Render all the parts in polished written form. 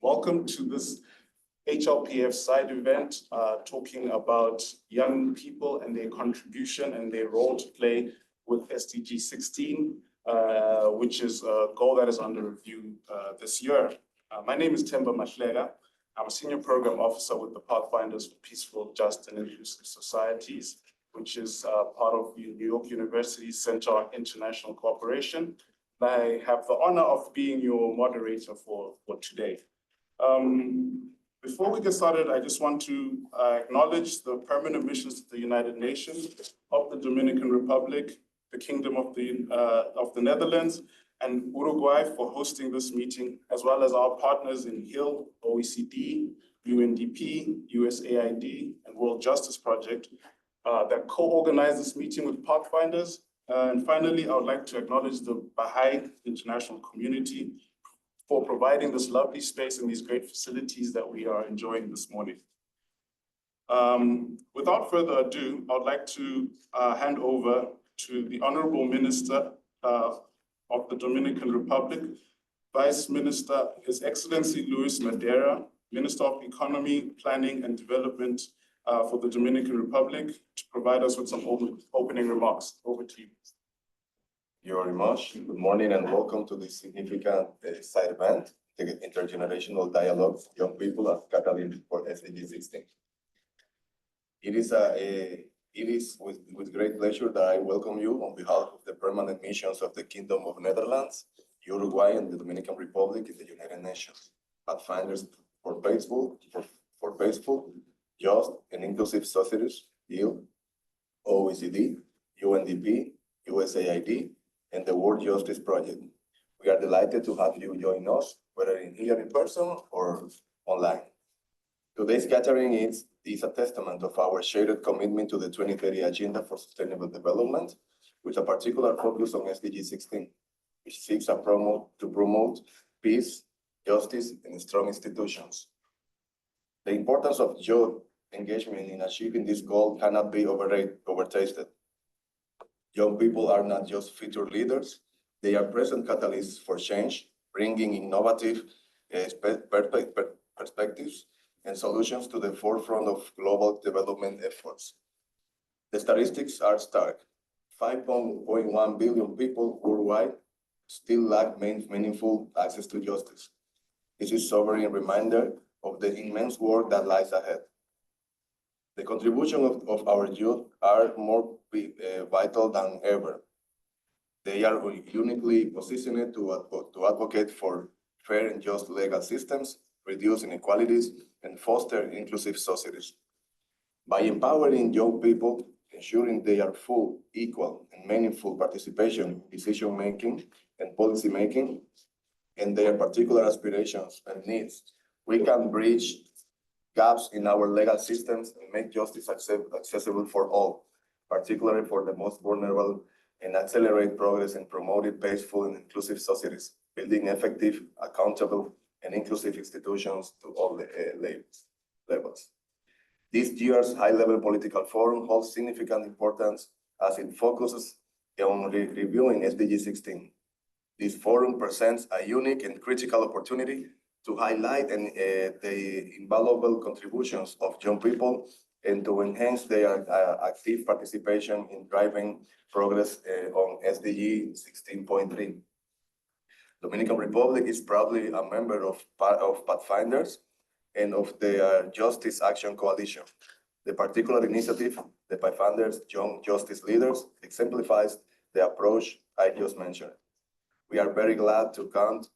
Welcome to this HLPF side event talking about young people and their contribution and their role to play with SDG16, which is a goal that is under review this year. My name is Themba Mahleka. I'm a senior program officer with the Pathfinders for Peaceful, Just, and Inclusive Societies, which is part of New York University's Center on International Cooperation. I have the honor of being your moderator for today. Before we get started, I just want to acknowledge the permanent missions to the United Nations of the Dominican Republic, the Kingdom of the Netherlands, and Uruguay for hosting this meeting, as well as our partners in HIL, OECD, UNDP, USAID, and World Justice Project that co-organized this meeting with Pathfinders. And finally, I would like to acknowledge the Baha'i international community for providing this lovely space and these great facilities that we are enjoying this morning. Without further ado, I would like to hand over to the Honorable Minister of the Dominican Republic, Vice Minister, His Excellency Luis Madera, Minister of Economy, Planning and Development for the Dominican Republic, to provide us with some opening remarks. Over to you. Thank you very much. Good morning and welcome to this significant side event, the Intergenerational Dialogue for Young People as Catalyst for SDG16. It is with great pleasure that I welcome you on behalf of the permanent missions of the Kingdom of Netherlands, Uruguay, and the Dominican Republic in the United Nations. Pathfinders for peaceful, just, and inclusive societies, HIL, OECD, UNDP, USAID, and the World Justice Project. We are delighted to have you join us, whether here in person or online. Today's gathering is a testament of our shared commitment to the 2030 Agenda for Sustainable Development, with a particular focus on SDG16, which seeks to promote peace, justice, and strong institutions. The importance of youth engagement in achieving this goal cannot be overstated. Young people are not just future leaders, they are present catalysts for change, bringing innovative perspectives and solutions to the forefront of global development efforts. The statistics are stark. 5.1 billion people worldwide still lack meaningful access to justice. This is a sobering reminder of the immense work that lies ahead. The contribution of our youth are more vital than ever. They are uniquely positioned to advocate for fair and just legal systems, reduce inequalities, and foster inclusive societies. By empowering young people, ensuring their full, equal, and meaningful participation in decision-making and policy-making, and their particular aspirations and needs, we can bridge gaps in our legal systems and make justice accessible for all, particularly for the most vulnerable, and accelerate progress in promoting peaceful and inclusive societies, building effective, accountable, and inclusive institutions to all the levels. This year's high-level political forum holds significant importance as it focuses on reviewing SDG16. This forum presents a unique and critical opportunity to highlight the invaluable contributions of young people and to enhance their active participation in driving progress on SDG 16.3. Dominican Republic is proudly a member of Pathfinders and of the Justice Action Coalition. The particular initiative, the Pathfinders Young Justice Leaders, exemplifies the approach I just mentioned. We are very glad to count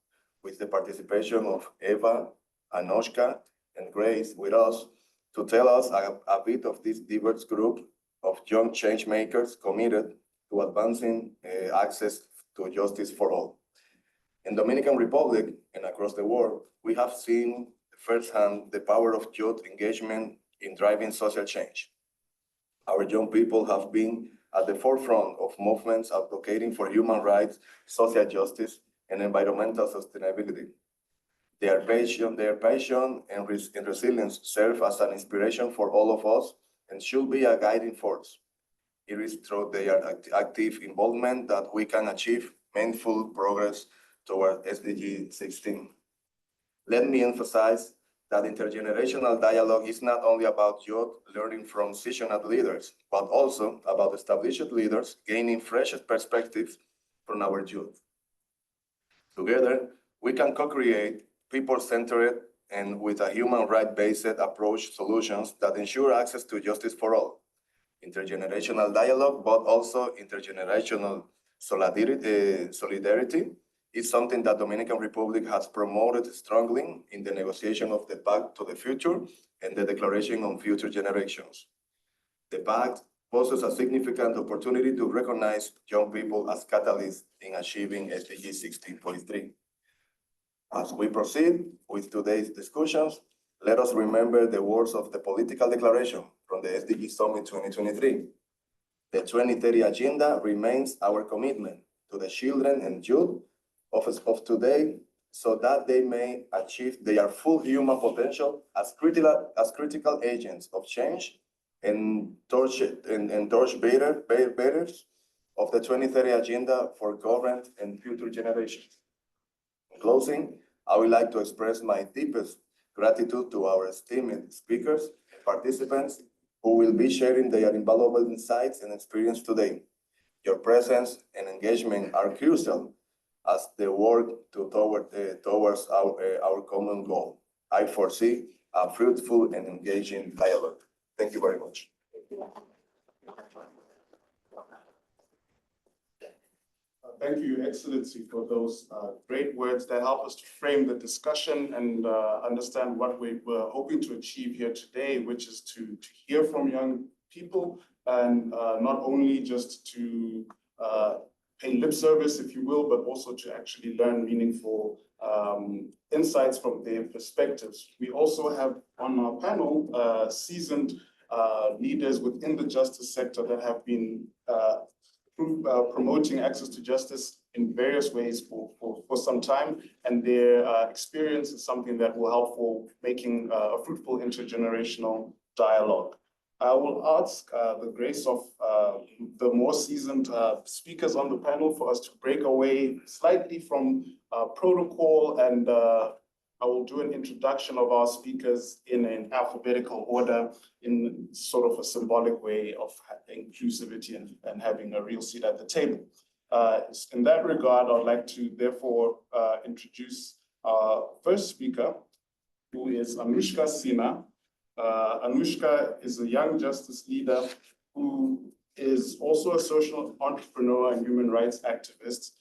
with the participation of Eva, Anoushka, and Grace with us to tell us a bit of this diverse group of young change makers committed to advancing access to justice for all. In Dominican Republic and across the world, we have seen firsthand the power of youth engagement in driving social change. Our young people have been at the forefront of movements advocating for human rights, social justice, and environmental sustainability. Their passion and resilience serve as an inspiration for all of us and should be a guiding force. It is through their active involvement that we can achieve meaningful progress toward SDG 16. Let me emphasize that intergenerational dialogue is not only about youth learning from seasoned leaders, but also about established leaders gaining fresh perspectives from our youth. Together, we can co-create people-centered and with a human right-based approach solutions that ensure access to justice for all. Intergenerational dialogue, but also intergenerational solidarity is something that Dominican Republic has promoted strongly in the negotiation of the Pact to the Future and the Declaration on Future Generations. The Pact poses a significant opportunity to recognize young people as catalysts in achieving SDG 16.3. As we proceed with today's discussions, let us remember the words of the political declaration from the SDG Summit 2023. The 2030 Agenda remains our commitment to the children and youth of today so that they may achieve their full human potential as critical agents of change and torch bearers of the 2030 Agenda for current and future generations. In closing, I would like to express my deepest gratitude to our esteemed speakers and participants who will be sharing their invaluable insights and experience today. Your presence and engagement are crucial as they work towards our common goal. I foresee a fruitful and engaging dialogue. Thank you very much. Thank you, Your Excellency, for those great words that help us to frame the discussion and understand what we were hoping to achieve here today, which is to hear from young people and not only just to pay lip service, if you will, but also to actually learn meaningful insights from their perspectives. We also have on our panel seasoned leaders within the justice sector that have been promoting access to justice in various ways for some time, and their experience is something that will help for making a fruitful intergenerational dialogue. I will ask the grace of the more seasoned speakers on the panel for us to break away slightly from protocol, and I will do an introduction of our speakers in an alphabetical order in sort of a symbolic way of inclusivity and having a real seat at the table. In that regard, I'd like to therefore introduce our first speaker, who is Anoushka Sinha. Anoushka is a young justice leader who is also a social entrepreneur and human rights activist.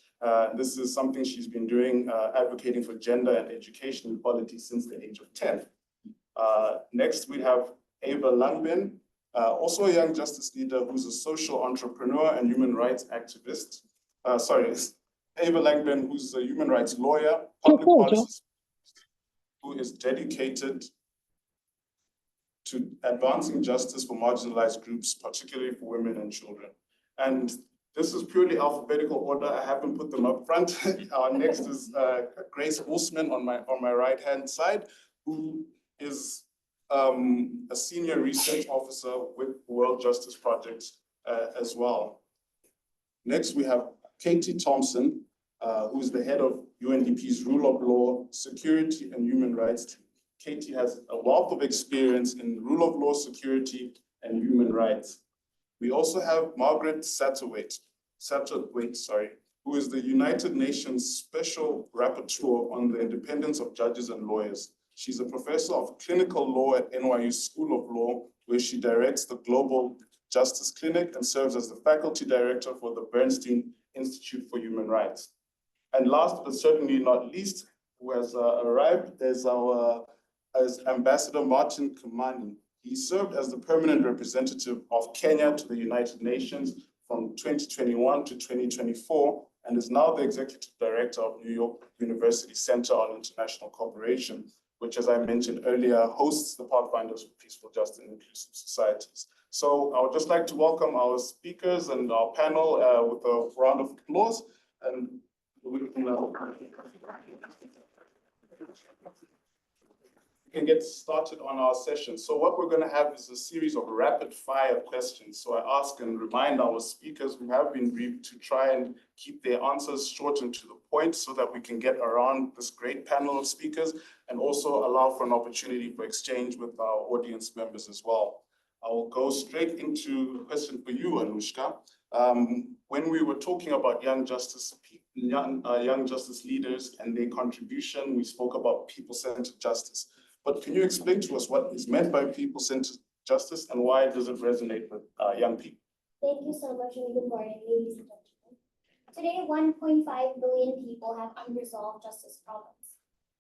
This is something she's been doing, advocating for gender and education equality since the age of 10. Next, we have Langbehn, also a young justice leader who's a social entrepreneur and human rights activist. Langbehn, who's a human rights lawyer, public policy, who is dedicated to advancing justice for marginalized groups, particularly for women and children. And this is purely alphabetical order. I haven't put them up front. Our next is Grace Hulseman on my right-hand side, who is a senior research officer with World Justice Project as well. Next, we have Katy Thompson, who's the head of UNDP's Rule of Law, Security and Human Rights team. Katy has a wealth of experience in rule of law, security, and human rights. We also have Margaret Satterthwaite, who is the United Nations Special Rapporteur on the independence of judges and lawyers. She's a professor of clinical law at NYU School of Law, where she directs the Global Justice Clinic and serves as the faculty director for the Bernstein Institute for Human Rights. And last but certainly not least, who has arrived, is Ambassador Martin Kimani. He served as the permanent representative of Kenya to the United Nations from 2021 to 2024, and is now the executive director of New York University Center on International Cooperation, which, as I mentioned earlier, hosts the Pathfinders for Peaceful, Just, and Inclusive Societies. So I would just like to welcome our speakers and our panel with a round of applause. And we can we can get started on our session. So what we're going to have is a series of rapid fire questions. So I ask and remind our speakers who have been briefed to try and keep their answers short and to the point so that we can get around this great panel of speakers and also allow for an opportunity for exchange with our audience members as well. I will go straight into a question for you, Anoushka. When we were talking about young justice leaders and their contribution, we spoke about people-centered justice. But can you explain to us what is meant by people-centered justice and why does it resonate with young people? Thank you so much and good morning, ladies and gentlemen. Today, 1.5 billion people have unresolved justice problems.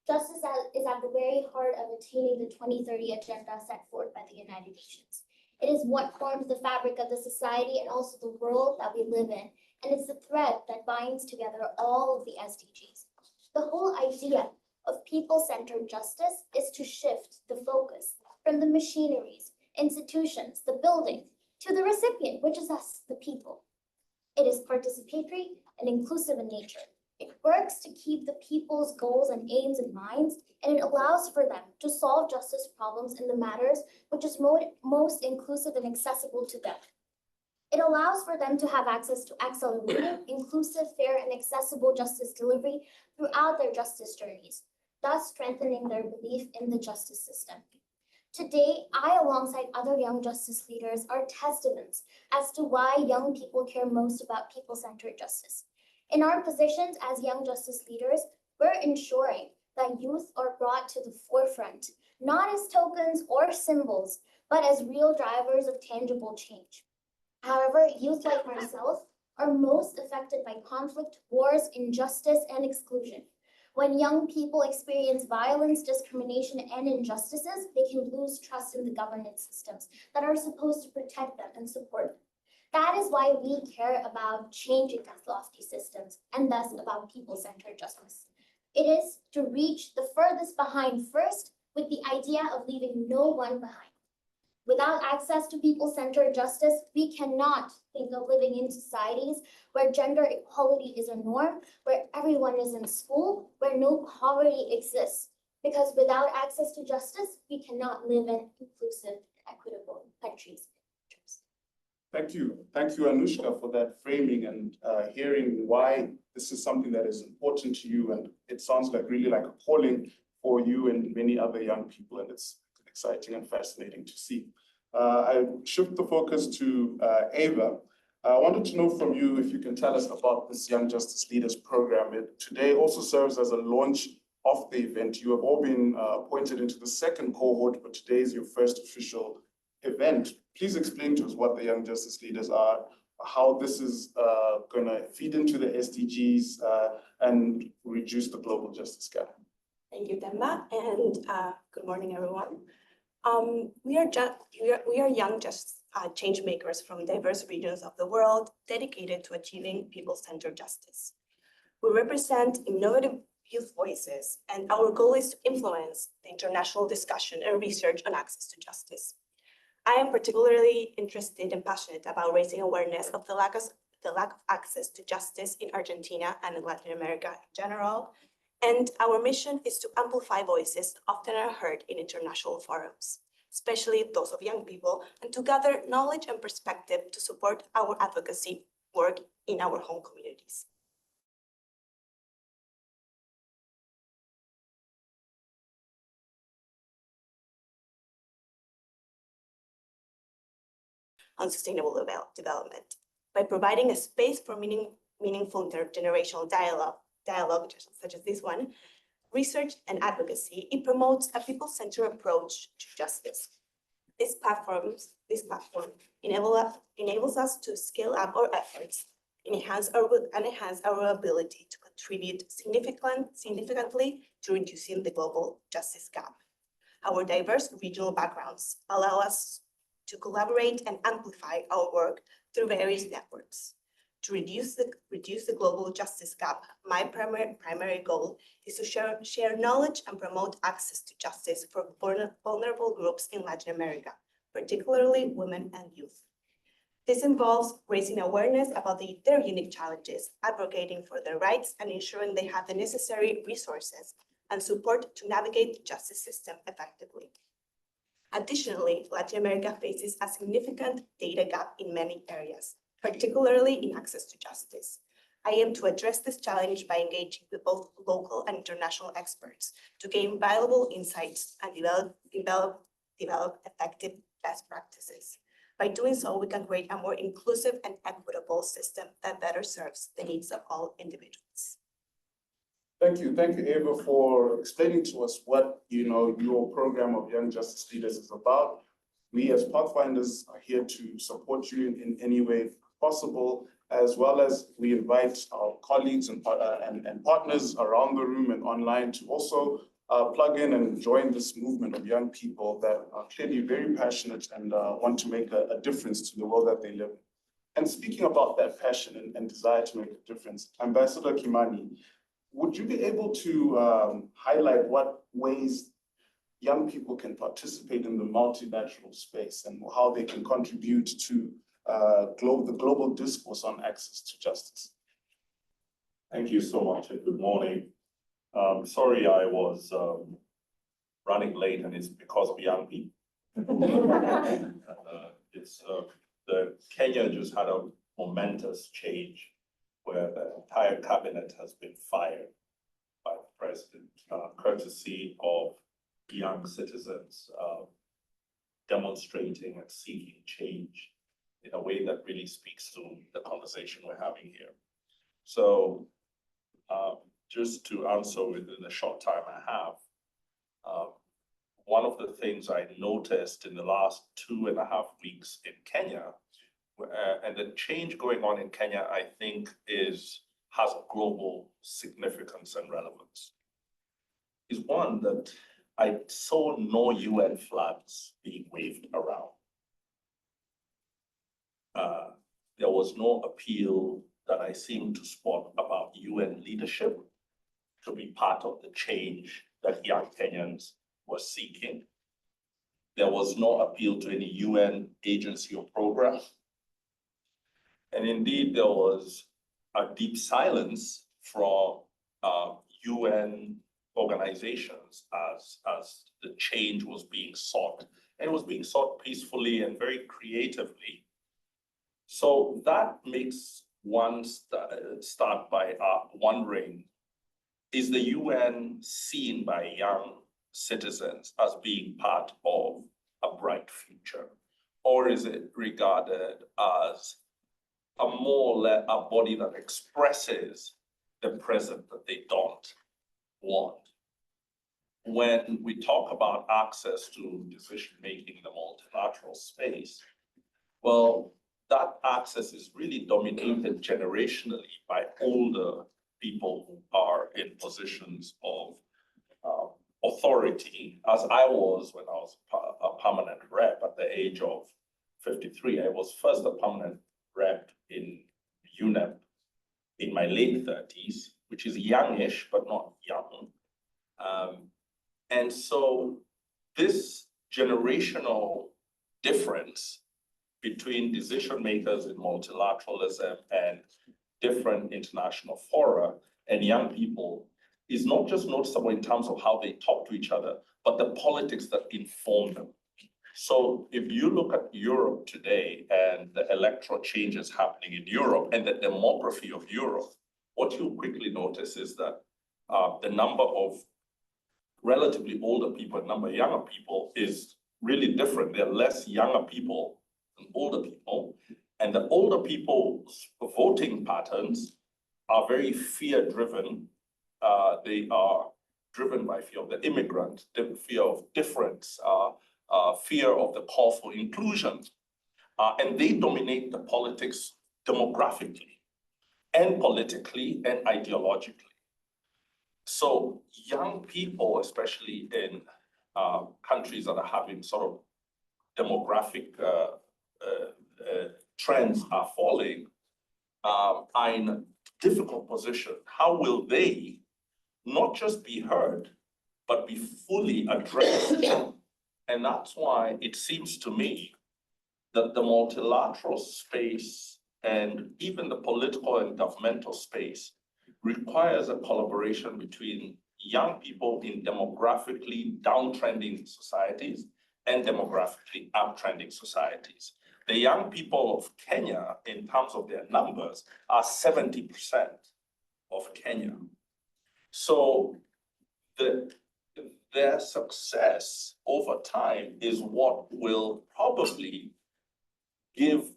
Justice is at the very heart of attaining the 2030 agenda set forth by the United Nations. It is what forms the fabric of the society and also the world that we live in, and it's the thread that binds together all of the SDGs. The whole idea of people-centered justice is to shift the focus from the machineries, institutions, the building, to the recipient, which is us, the people. It is participatory and inclusive in nature. It works to keep the people's goals and aims in mind, and it allows for them to solve justice problems in the matters which is most inclusive and accessible to them. It allows for them to have access to accelerated, inclusive, fair, and accessible justice delivery throughout their justice journeys, thus strengthening their belief in the justice system. Today, I, alongside other young justice leaders, are testaments as to why young people care most about people-centered justice. In our positions as young justice leaders, we're ensuring that youth are brought to the forefront, not as tokens or symbols, but as real drivers of tangible change. However, youth like myself are most affected by conflict, wars, injustice, and exclusion. When young people experience violence, discrimination, and injustices, they can lose trust in the governance systems that are supposed to protect them and support them. That is why we care about changing these lofty systems and thus about people-centered justice. It is to reach the furthest behind first with the idea of leaving no one behind. Without access to people-centered justice, we cannot think of living in societies where gender equality is a norm, where everyone is in school, where no poverty exists. Because without access to justice, we cannot live in inclusive and equitable countries. Thank you, Anoushka, for that framing and hearing why this is something that is important to you. And it sounds like really like a calling for you and many other young people. And it's exciting and fascinating to see. I shift the focus to Ava. I wanted to know from you if you can tell us about this Young Justice Leaders Program. It today also serves as a launch of the event. You have all been appointed into the second cohort, but today is your first official event. Please explain to us what the Young Justice Leaders are, how this is going to feed into the SDGs and reduce the global justice gap. Thank you, Themba, and good morning, everyone. We are young change makers from diverse regions of the world dedicated to achieving people-centered justice. We represent innovative youth voices, and our goal is to influence the international discussion and research on access to justice. I am particularly interested and passionate about raising awareness of the lack of access to justice in Argentina and in Latin America in general. And our mission is to amplify voices often unheard in international forums, especially those of young people, and to gather knowledge and perspective to support our advocacy work in our home communities. On sustainable development, by providing a space for meaningful intergenerational dialogue such as this one, research and advocacy, it promotes a people-centered approach to justice. This platform enables us to scale up our efforts and enhance our ability to contribute significantly to reducing the global justice gap. Our diverse regional backgrounds allow us to collaborate and amplify our work through various networks. To reduce the global justice gap, my primary goal is to share knowledge and promote access to justice for vulnerable groups in Latin America, particularly women and youth. This involves raising awareness about their unique challenges, advocating for their rights, and ensuring they have the necessary resources and support to navigate the justice system effectively. Additionally, Latin America faces a significant data gap in many areas, particularly in access to justice. I aim to address this challenge by engaging with both local and international experts to gain valuable insights and develop effective best practices. By doing so, we can create a more inclusive and equitable system that better serves the needs of all individuals. Thank you, Eva, for explaining to us what your program of Young Justice Leaders is about. We as Pathfinders are here to support you in any way possible, as well as we invite our colleagues and partners around the room and online to also plug in and join this movement of young people that are clearly very passionate and want to make a difference to the world that they live in. And speaking about that passion and desire to make a difference, Ambassador Kimani, would you be able to highlight what ways young people can participate in the multilateral space and how they can contribute to the global discourse on access to justice? Thank you so much and good morning. Sorry I was running late, and it's because of young people. Kenya just had a momentous change where the entire cabinet has been fired by the president, courtesy of young citizens demonstrating and seeking change in a way that really speaks to the conversation we're having here. So just to answer within the short time I have, one of the things I noticed in the last 2.5 weeks in Kenya, and the change going on in Kenya, I think has global significance and relevance, is one that I saw no UN flags being waved around. There was no appeal that I seemed to spot about UN leadership to be part of the change that young Kenyans were seeking. There was no appeal to any UN agency or program. And indeed, there was a deep silence from UN organizations as the change was being sought. And it was being sought peacefully and very creatively. So that makes one start by wondering, is the UN seen by young citizens as being part of a bright future? Or is it regarded as a body that expresses the present that they don't want? When we talk about access to decision-making in the multilateral space, well, that access is really dominated generationally by older people who are in positions of authority, as I was when I was a permanent rep at the age of 53. I was first a permanent rep in UNEP in my late 30s, which is youngish, but not young. And so this generational difference between decision makers in multilateralism and different international fora and young people is not just noticeable in terms of how they talk to each other, but the politics that inform them. So if you look at Europe today and the electoral changes happening in Europe and the demography of Europe, what you'll quickly notice is that the number of relatively older people and number of younger people is really different. There are less younger people than older people, and the older people's voting patterns are very fear-driven. They are driven by fear of the immigrant, fear of difference, fear of the call for inclusion, and they dominate the politics demographically and politically and ideologically. So young people, especially in countries that are having sort of demographic trends are falling, are in a difficult position. How will they not just be heard, but be fully addressed? And that's why it seems to me that the multilateral space and even the political and governmental space requires a collaboration between young people in demographically downtrending societies and demographically uptrending societies. The young people of Kenya, in terms of their numbers, are 70% of Kenya. So their success over time is what will probably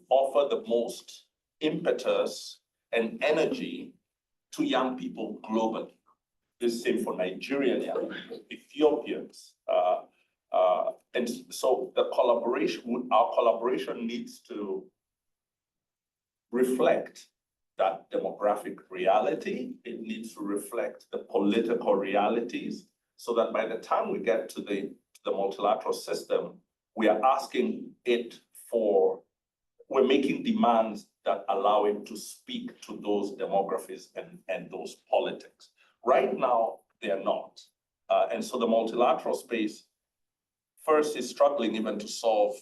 offer the most impetus and energy to young people globally. The same for Nigerian young people, Ethiopians. And so our collaboration needs to reflect that demographic reality. It needs to reflect the political realities, so that by the time we get to the multilateral system, we are asking it we're making demands that allow it to speak to those demographies and those politics. Right now, they're not. And so the multilateral space first is struggling even to solve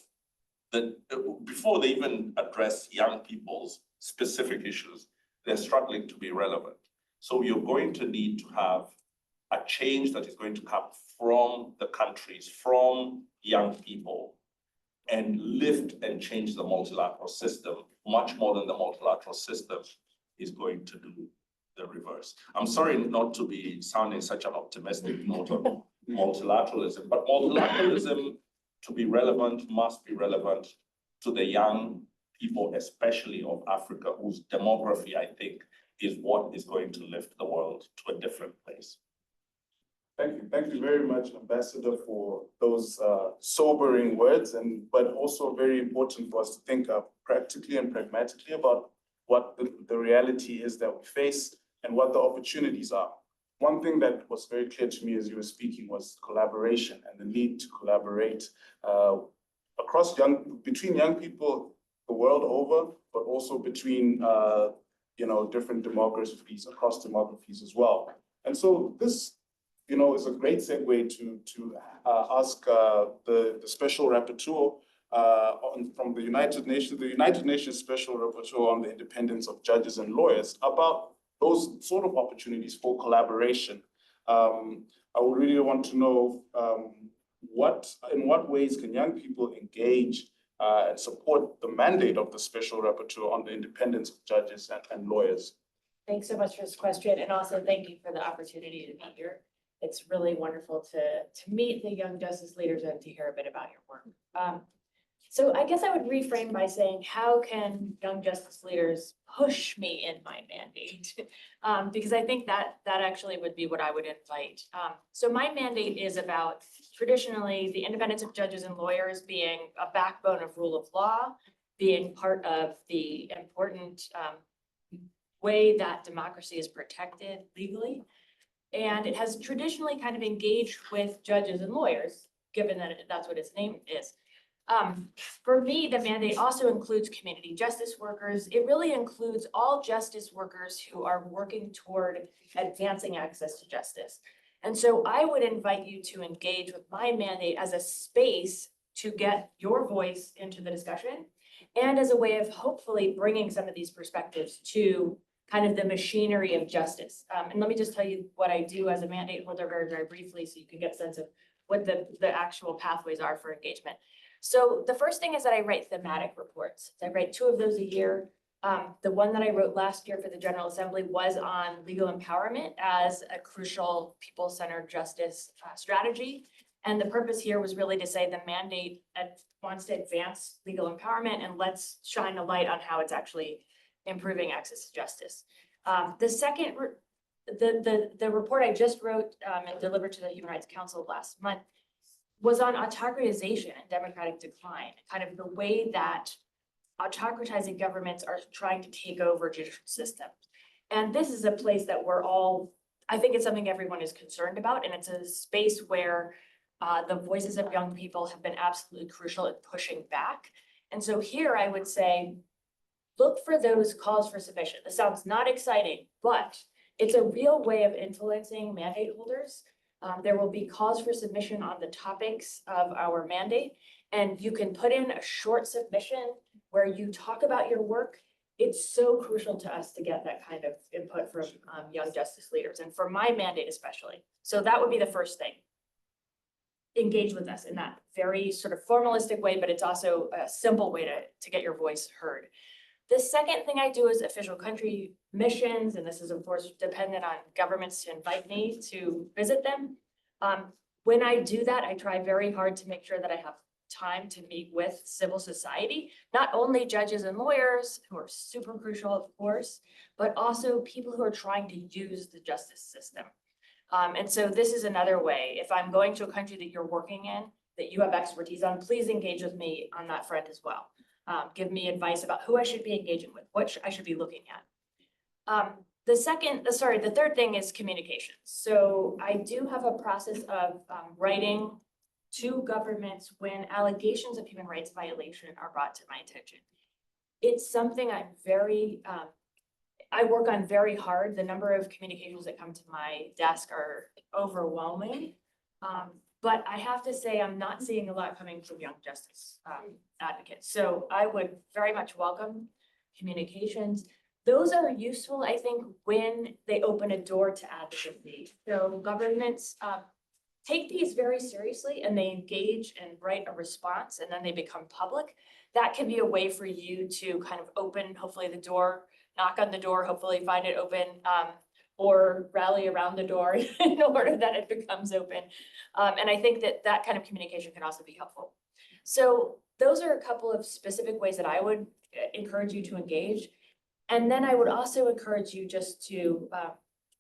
before they even address young people's specific issues, they're struggling to be relevant. So you're going to need to have a change that is going to come from the countries, from young people, and lift and change the multilateral system much more than the multilateral system is going to do the reverse. I'm sorry not to be sounding such an optimistic note on multilateralism, but multilateralism, to be relevant, must be relevant to the young people, especially of Africa, whose demography, I think, is what is going to lift the world to a different place. Thank you very much, Ambassador, for those sobering words, but also very important for us to think practically and pragmatically about what the reality is that we face and what the opportunities are. One thing that was very clear to me as you were speaking was collaboration and the need to collaborate between young people the world over, but also between different demographies, across demographies as well. And so this is a great segue to ask the Special Rapporteur from the United Nations Special Rapporteur on the independence of judges and lawyers about those sort of opportunities for collaboration. I would really want to know in what ways can young people engage and support the mandate of the Special Rapporteur on the independence of judges and lawyers? Thanks so much for this question, and also thank you for the opportunity to be here. It's really wonderful to meet the young justice leaders and to hear a bit about your work. So I guess I would reframe by saying, how can young justice leaders push me in my mandate? Because I think that actually would be what I would invite. So my mandate is about traditionally the independence of judges and lawyers being a backbone of rule of law, being part of the important way that democracy is protected legally. And it has traditionally kind of engaged with judges and lawyers, given that that's what its name is. For me, the mandate also includes community justice workers. It really includes all justice workers who are working toward advancing access to justice. And so I would invite you to engage with my mandate as a space to get your voice into the discussion and as a way of hopefully bringing some of these perspectives to kind of the machinery of justice. And let me just tell you what I do as a mandate holder very, very briefly so you can get a sense of what the actual pathways are for engagement. So the first thing is that I write thematic reports. So I write 2 of those a year. The one that I wrote last year for the General Assembly was on legal empowerment as a crucial people-centered justice strategy. And the purpose here was really to say the mandate wants to advance legal empowerment, and let's shine a light on how it's actually improving access to justice. The second, the report I just wrote and delivered to the Human Rights Council last month was on autocratization and democratic decline, kind of the way that autocratizing governments are trying to take over judicial systems. And this is a place that I think it's something everyone is concerned about, and it's a space where the voices of young people have been absolutely crucial in pushing back. And so here I would say, look for those calls for submission. This sounds not exciting, but it's a real way of influencing mandate holders. There will be calls for submission on the topics of our mandate, and you can put in a short submission where you talk about your work it's so crucial to us to get that kind of input from young justice leaders, and for my mandate especially. So that would be the first thing. Engage with us in that very sort of formalistic way, but it's also a simple way to get your voice heard. The second thing I do is official country missions, and this is of course dependent on governments to invite me to visit them. When I do that, I try very hard to make sure that I have time to meet with civil society, not only judges and lawyers, who are super crucial, of course, but also people who are trying to use the justice system. And so this is another way. If I'm going to a country that you're working in, that you have expertise on, please engage with me on that front as well. Give me advice about who I should be engaging with, what I should be looking at. The third thing is communications. So I do have a process of writing to governments when allegations of human rights violation are brought to my attention. It's something I work on very hard. The number of communications that come to my desk are overwhelming. But I have to say, I'm not seeing a lot coming from young justice advocates. So I would very much welcome communications. Those are useful, I think, when they open a door to advocacy. So governments take these very seriously and they engage and write a response, and then they become public. That can be a way for you to kind of open, hopefully, the door, knock on the door, hopefully find it open, or rally around the door in order that it becomes open. And I think that that kind of communication can also be helpful. So those are a couple of specific ways that I would encourage you to engage. And then I would also encourage you just to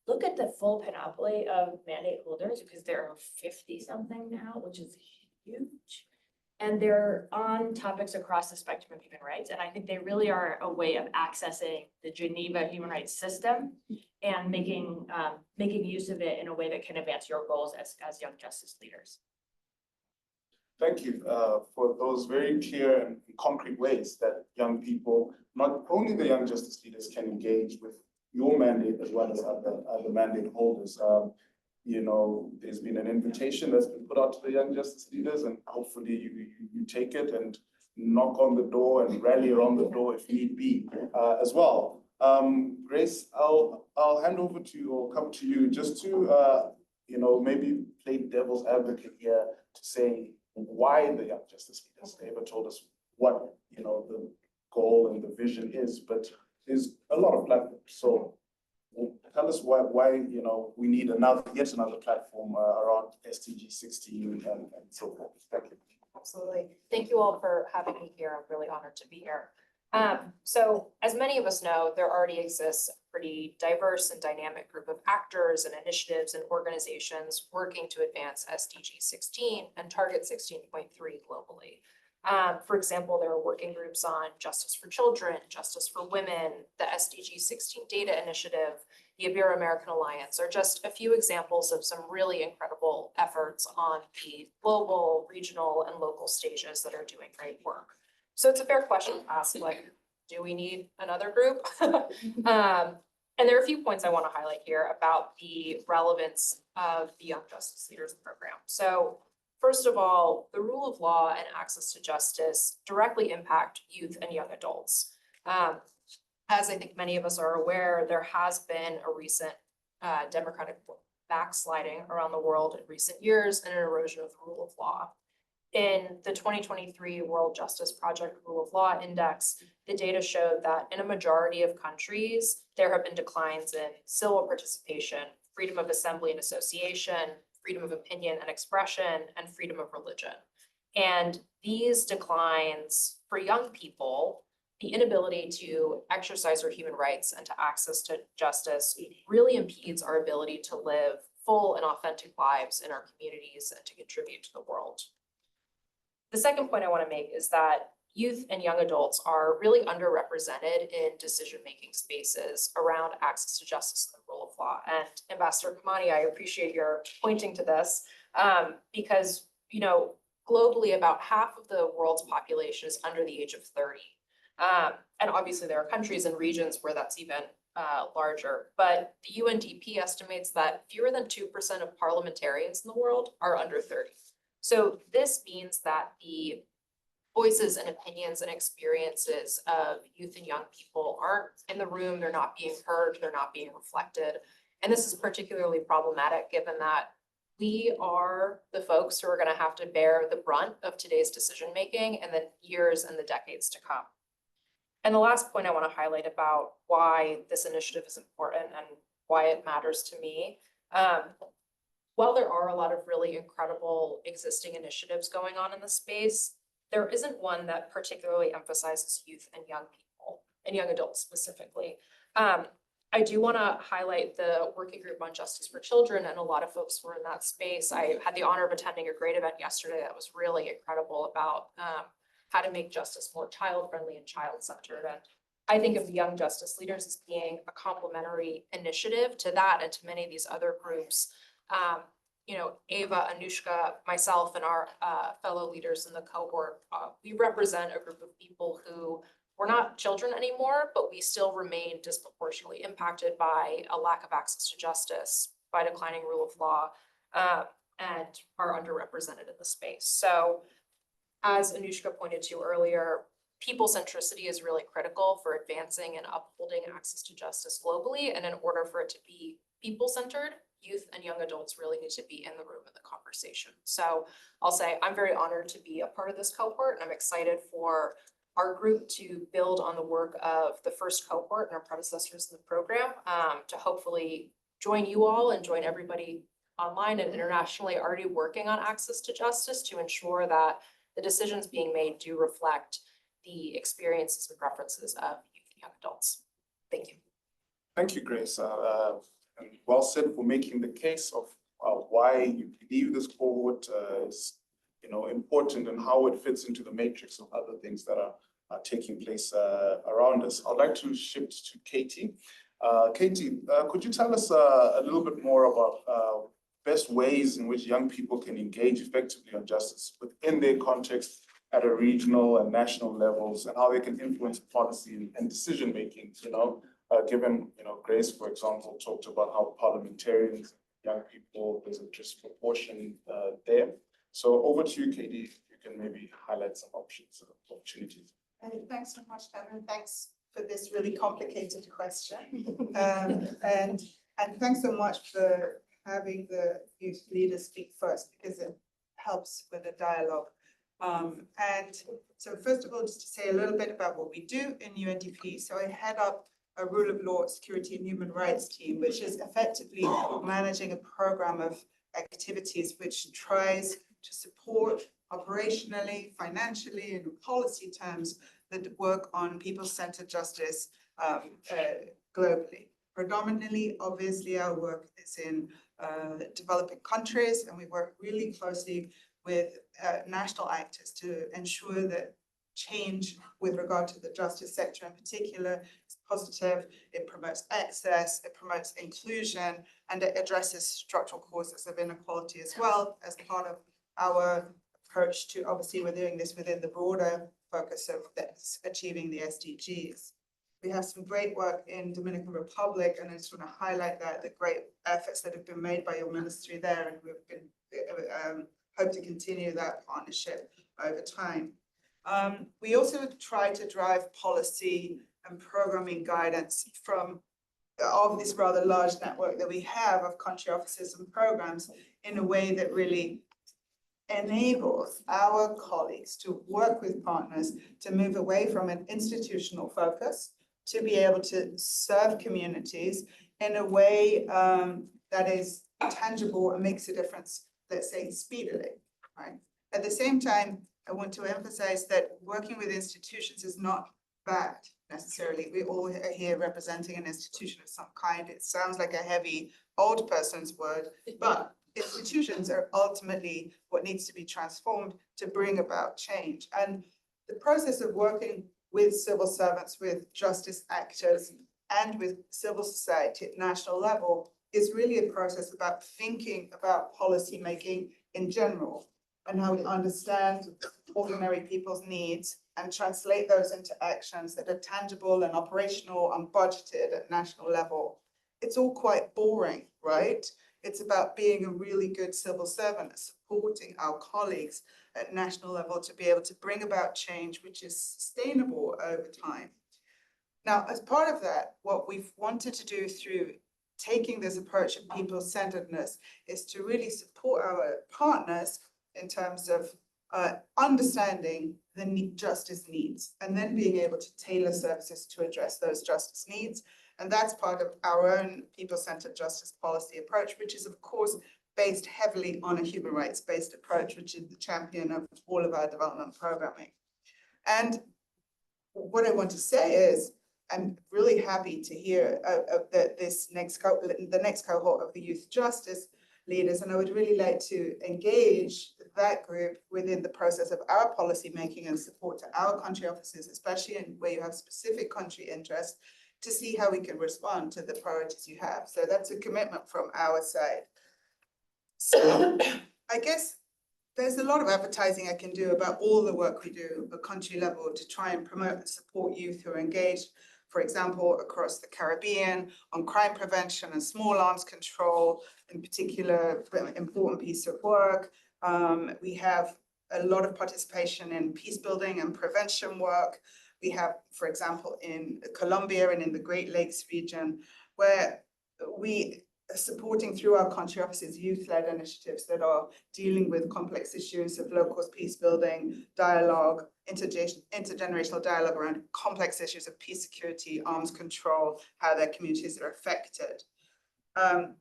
look at the full panoply of mandate holders, because there are 50 something now, which is huge. And they're on topics across the spectrum of human rights. And I think they really are a way of accessing the Geneva human rights system and making use of it in a way that can advance your goals as young justice leaders. Thank you for those very clear and concrete ways that young people, not only the young justice leaders, can engage with your mandate as well as other mandate holders. You know, there's been an invitation that's been put out to the young justice leaders, and hopefully you take it and knock on the door and rally around the door if need be as well. Grace, I'll hand over to you or come to you just to you know, maybe play devil's advocate here to say why the young justice leaders. They've told us what, you know, the goal and the vision is, but there's a lot of platforms. So tell us why you know we need yet another platform around SDG16 and so forth. Thank you. Absolutely. Thank you all for having me here. I'm really honored to be here. So as many of us know, there already exists a pretty diverse and dynamic group of actors and initiatives and organizations working to advance SDG16 and target 16.3 globally. For example, there are working groups on justice for children, justice for women, the SDG16 data initiative, the Ibero-American Alliance are just a few examples of some really incredible efforts on the global, regional, and local stages that are doing great work. So it's a fair question to ask, like, do we need another group? And there are a few points I want to highlight here about the relevance of the Young Justice Leaders Program. So first of all, the rule of law and access to justice directly impact youth and young adults. As I think many of us are aware, there has been a recent democratic backsliding around the world in recent years and an erosion of the rule of law. In the 2023 World Justice Project Rule of Law Index, the data showed that in a majority of countries, there have been declines in civil participation, freedom of assembly and association, freedom of opinion and expression, and freedom of religion. And these declines for young people, the inability to exercise their human rights and to access to justice really impedes our ability to live full and authentic lives in our communities and to contribute to the world. The second point I want to make is that youth and young adults are really underrepresented in decision-making spaces around access to justice and the rule of law. And Ambassador Kimani, I appreciate your pointing to this because, you know, globally about half of the world's population is under the age of 30. And obviously there are countries and regions where that's even larger, but the UNDP estimates that fewer than 2% of parliamentarians in the world are under 30. So this means that the voices and opinions and experiences of youth and young people aren't in the room, they're not being heard, they're not being reflected. And this is particularly problematic given that we are the folks who are going to have to bear the brunt of today's decision-making in the years and the decades to come. And the last point I want to highlight about why this initiative is important and why it matters to me, while there are a lot of really incredible existing initiatives going on in the space, there isn't one that particularly emphasizes youth and young people and young adults specifically. I do want to highlight the Working Group on Justice for Children, and a lot of folks were in that space. I had the honor of attending a great event yesterday that was really incredible about how to make justice more child-friendly and child-centered. And I think of the Young Justice Leaders as being a complementary initiative to that and to many of these other groups. You know, Ava, Anoushka, myself, and our fellow leaders in the cohort, we represent a group of people who we're not children anymore, but we still remain disproportionately impacted by a lack of access to justice, by declining rule of law, and are underrepresented in the space. So as Anoushka pointed to earlier, people centricity is really critical for advancing and upholding access to justice globally. And in order for it to be people-centered, youth and young adults really need to be in the room in the conversation. So I'll say I'm very honored to be a part of this cohort, and I'm excited for our group to build on the work of the first cohort and our predecessors in the program, to hopefully join you all and join everybody online and internationally already working on access to justice to ensure that the decisions being made do reflect the experiences and preferences of youth and young adults. Thank you. Thank you, Grace. And well said for making the case of why you believe this cohort is, important and how it fits into the matrix of other things that are taking place around us. I'd like to shift to Katy. Katy, could you tell us a little bit more about best ways in which young people can engage effectively on justice within their context at a regional and national levels, and how they can influence policy and decision making, given, Grace, for example, talked about how parliamentarians, young people, there's a disproportion there. So over to you, Katy, if you can maybe highlight some options, opportunities. Thanks so much, Kevin. Thanks for this really complicated question. And thanks so much for having the youth leaders speak first, because it helps with the dialogue. And so first of all, just to say a little bit about what we do in UNDP. So I head up a rule of law, security and human rights team, which is effectively managing a program of activities which tries to support operationally, financially, and in policy terms that work on people-centered justice globally. Predominantly, obviously, our work is in developing countries, and we work really closely with national actors to ensure that change with regard to the justice sector in particular is positive. It promotes access, it promotes inclusion, and it addresses structural causes of inequality as well as part of our approach to, obviously, we're doing this within the broader focus of achieving the SDGs. We have some great work in Dominican Republic, and I just want to highlight that, the great efforts that have been made by your ministry there, and we've been hope to continue that partnership over time. We also try to drive policy and programming guidance of this rather large network that we have of country offices and programs in a way that really enables our colleagues to work with partners to move away from an institutional focus to be able to serve communities in a way that is tangible and makes a difference, let's say, speedily, right? At the same time, I want to emphasize that working with institutions is not bad necessarily. We all are here representing an institution of some kind. It sounds like a heavy old person's word, but institutions are ultimately what needs to be transformed to bring about change. And the process of working with civil servants, with justice actors, and with civil society at national level is really a process about thinking about policy making in general and how we understand ordinary people's needs and translate those into actions that are tangible and operational and budgeted at national level. It's all quite boring, right? It's about being a really good civil servant, supporting our colleagues at national level to be able to bring about change which is sustainable over time. Now, as part of that, what we've wanted to do through taking this approach of people-centeredness is to really support our partners in terms of understanding the justice needs and then being able to tailor services to address those justice needs. And that's part of our own people-centered justice policy approach, which is of course based heavily on a human rights-based approach, which is the champion of all of our development programming. And what I want to say is, I'm really happy to hear that the next cohort of the youth justice leaders, and I would really like to engage that group within the process of our policy making and support to our country offices, especially in where you have specific country interests, to see how we can respond to the priorities you have. So that's a commitment from our side. So I guess there's a lot of advertising I can do about all the work we do at country level to try and promote and support youth who are engaged, for example, across the Caribbean on crime prevention and small arms control, in particular, important piece of work. We have a lot of participation in peace building and prevention work. We have, for example, in Colombia and in the Great Lakes region, where we are supporting through our country offices youth-led initiatives that are dealing with complex issues of local peace building, dialogue, intergenerational dialogue around complex issues of peace, security, arms control, how their communities are affected.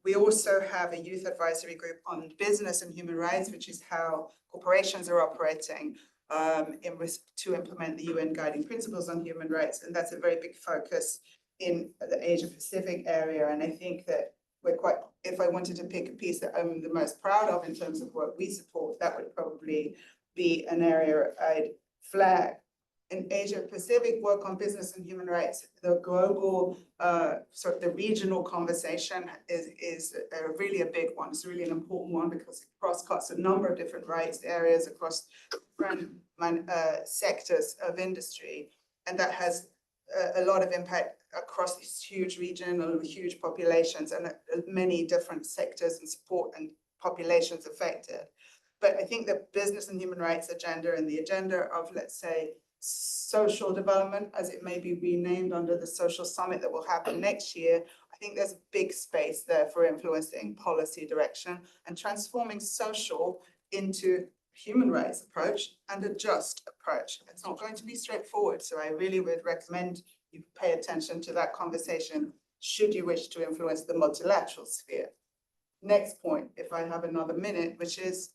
We also have a youth advisory group on business and human rights, which is how corporations are operating to implement the UN guiding principles on human rights. And that's a very big focus in the Asia Pacific area. And I think that if I wanted to pick a piece that I'm the most proud of in terms of what we support, that would probably be an area I'd flag. In Asia Pacific, work on business and human rights, the global, the regional conversation is really a big one. It's really an important one because it cross-cuts a number of different rights areas across different sectors of industry. And that has a lot of impact across this huge region and huge populations and many different sectors and support and populations affected. But I think the business and human rights agenda and the agenda of, let's say, social development, as it may be renamed under the social summit that will happen next year, I think there's a big space there for influencing policy direction and transforming social into human rights approach and a just approach. It's not going to be straightforward, so I really would recommend you pay attention to that conversation should you wish to influence the multilateral sphere. Next point, if I have another minute, which is,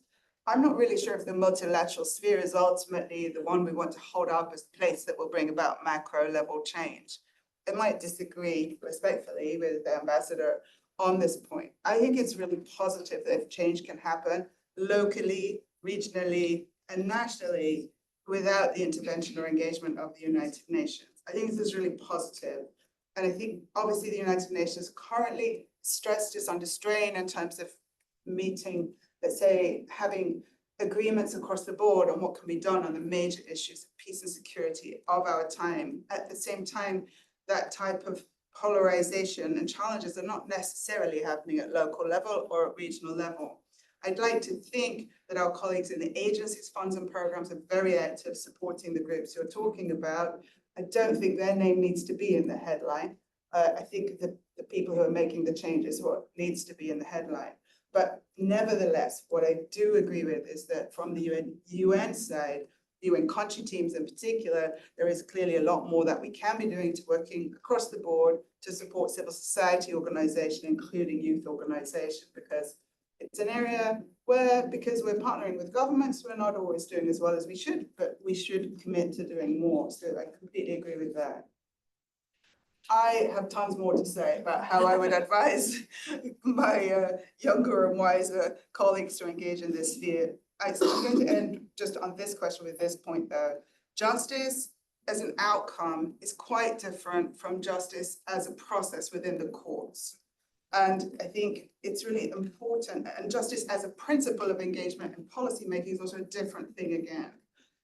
I'm not really sure if the multilateral sphere is ultimately the one we want to hold up as the place that will bring about macro level change. I might disagree respectfully with the ambassador on this point. I think it's really positive that if change can happen locally, regionally, and nationally without the intervention or engagement of the United Nations. I think this is really positive. And I think obviously the United Nations currently stressed is under strain in terms of meeting, let's say, having agreements across the board on what can be done on the major issues of peace and security of our time. At the same time, that type of polarization and challenges are not necessarily happening at local level or at regional level. I'd like to think that our colleagues in the agencies, funds and programs are very active supporting the groups you're talking about. I don't think their name needs to be in the headline. I think that the people who are making the change is what needs to be in the headline. But nevertheless, what I do agree with is that from the UN side, UN country teams in particular, there is clearly a lot more that we can be doing to working across the board to support civil society organization, including youth organization, because it's an area where, because we're partnering with governments, we're not always doing as well as we should, but we should commit to doing more. So I completely agree with that. I have tons more to say about how I would advise my younger and wiser colleagues to engage in this sphere. I'm going to end just on this question with this point though. Justice as an outcome is quite different from justice as a process within the courts. And I think it's really important, and justice as a principle of engagement in policy making is also a different thing again.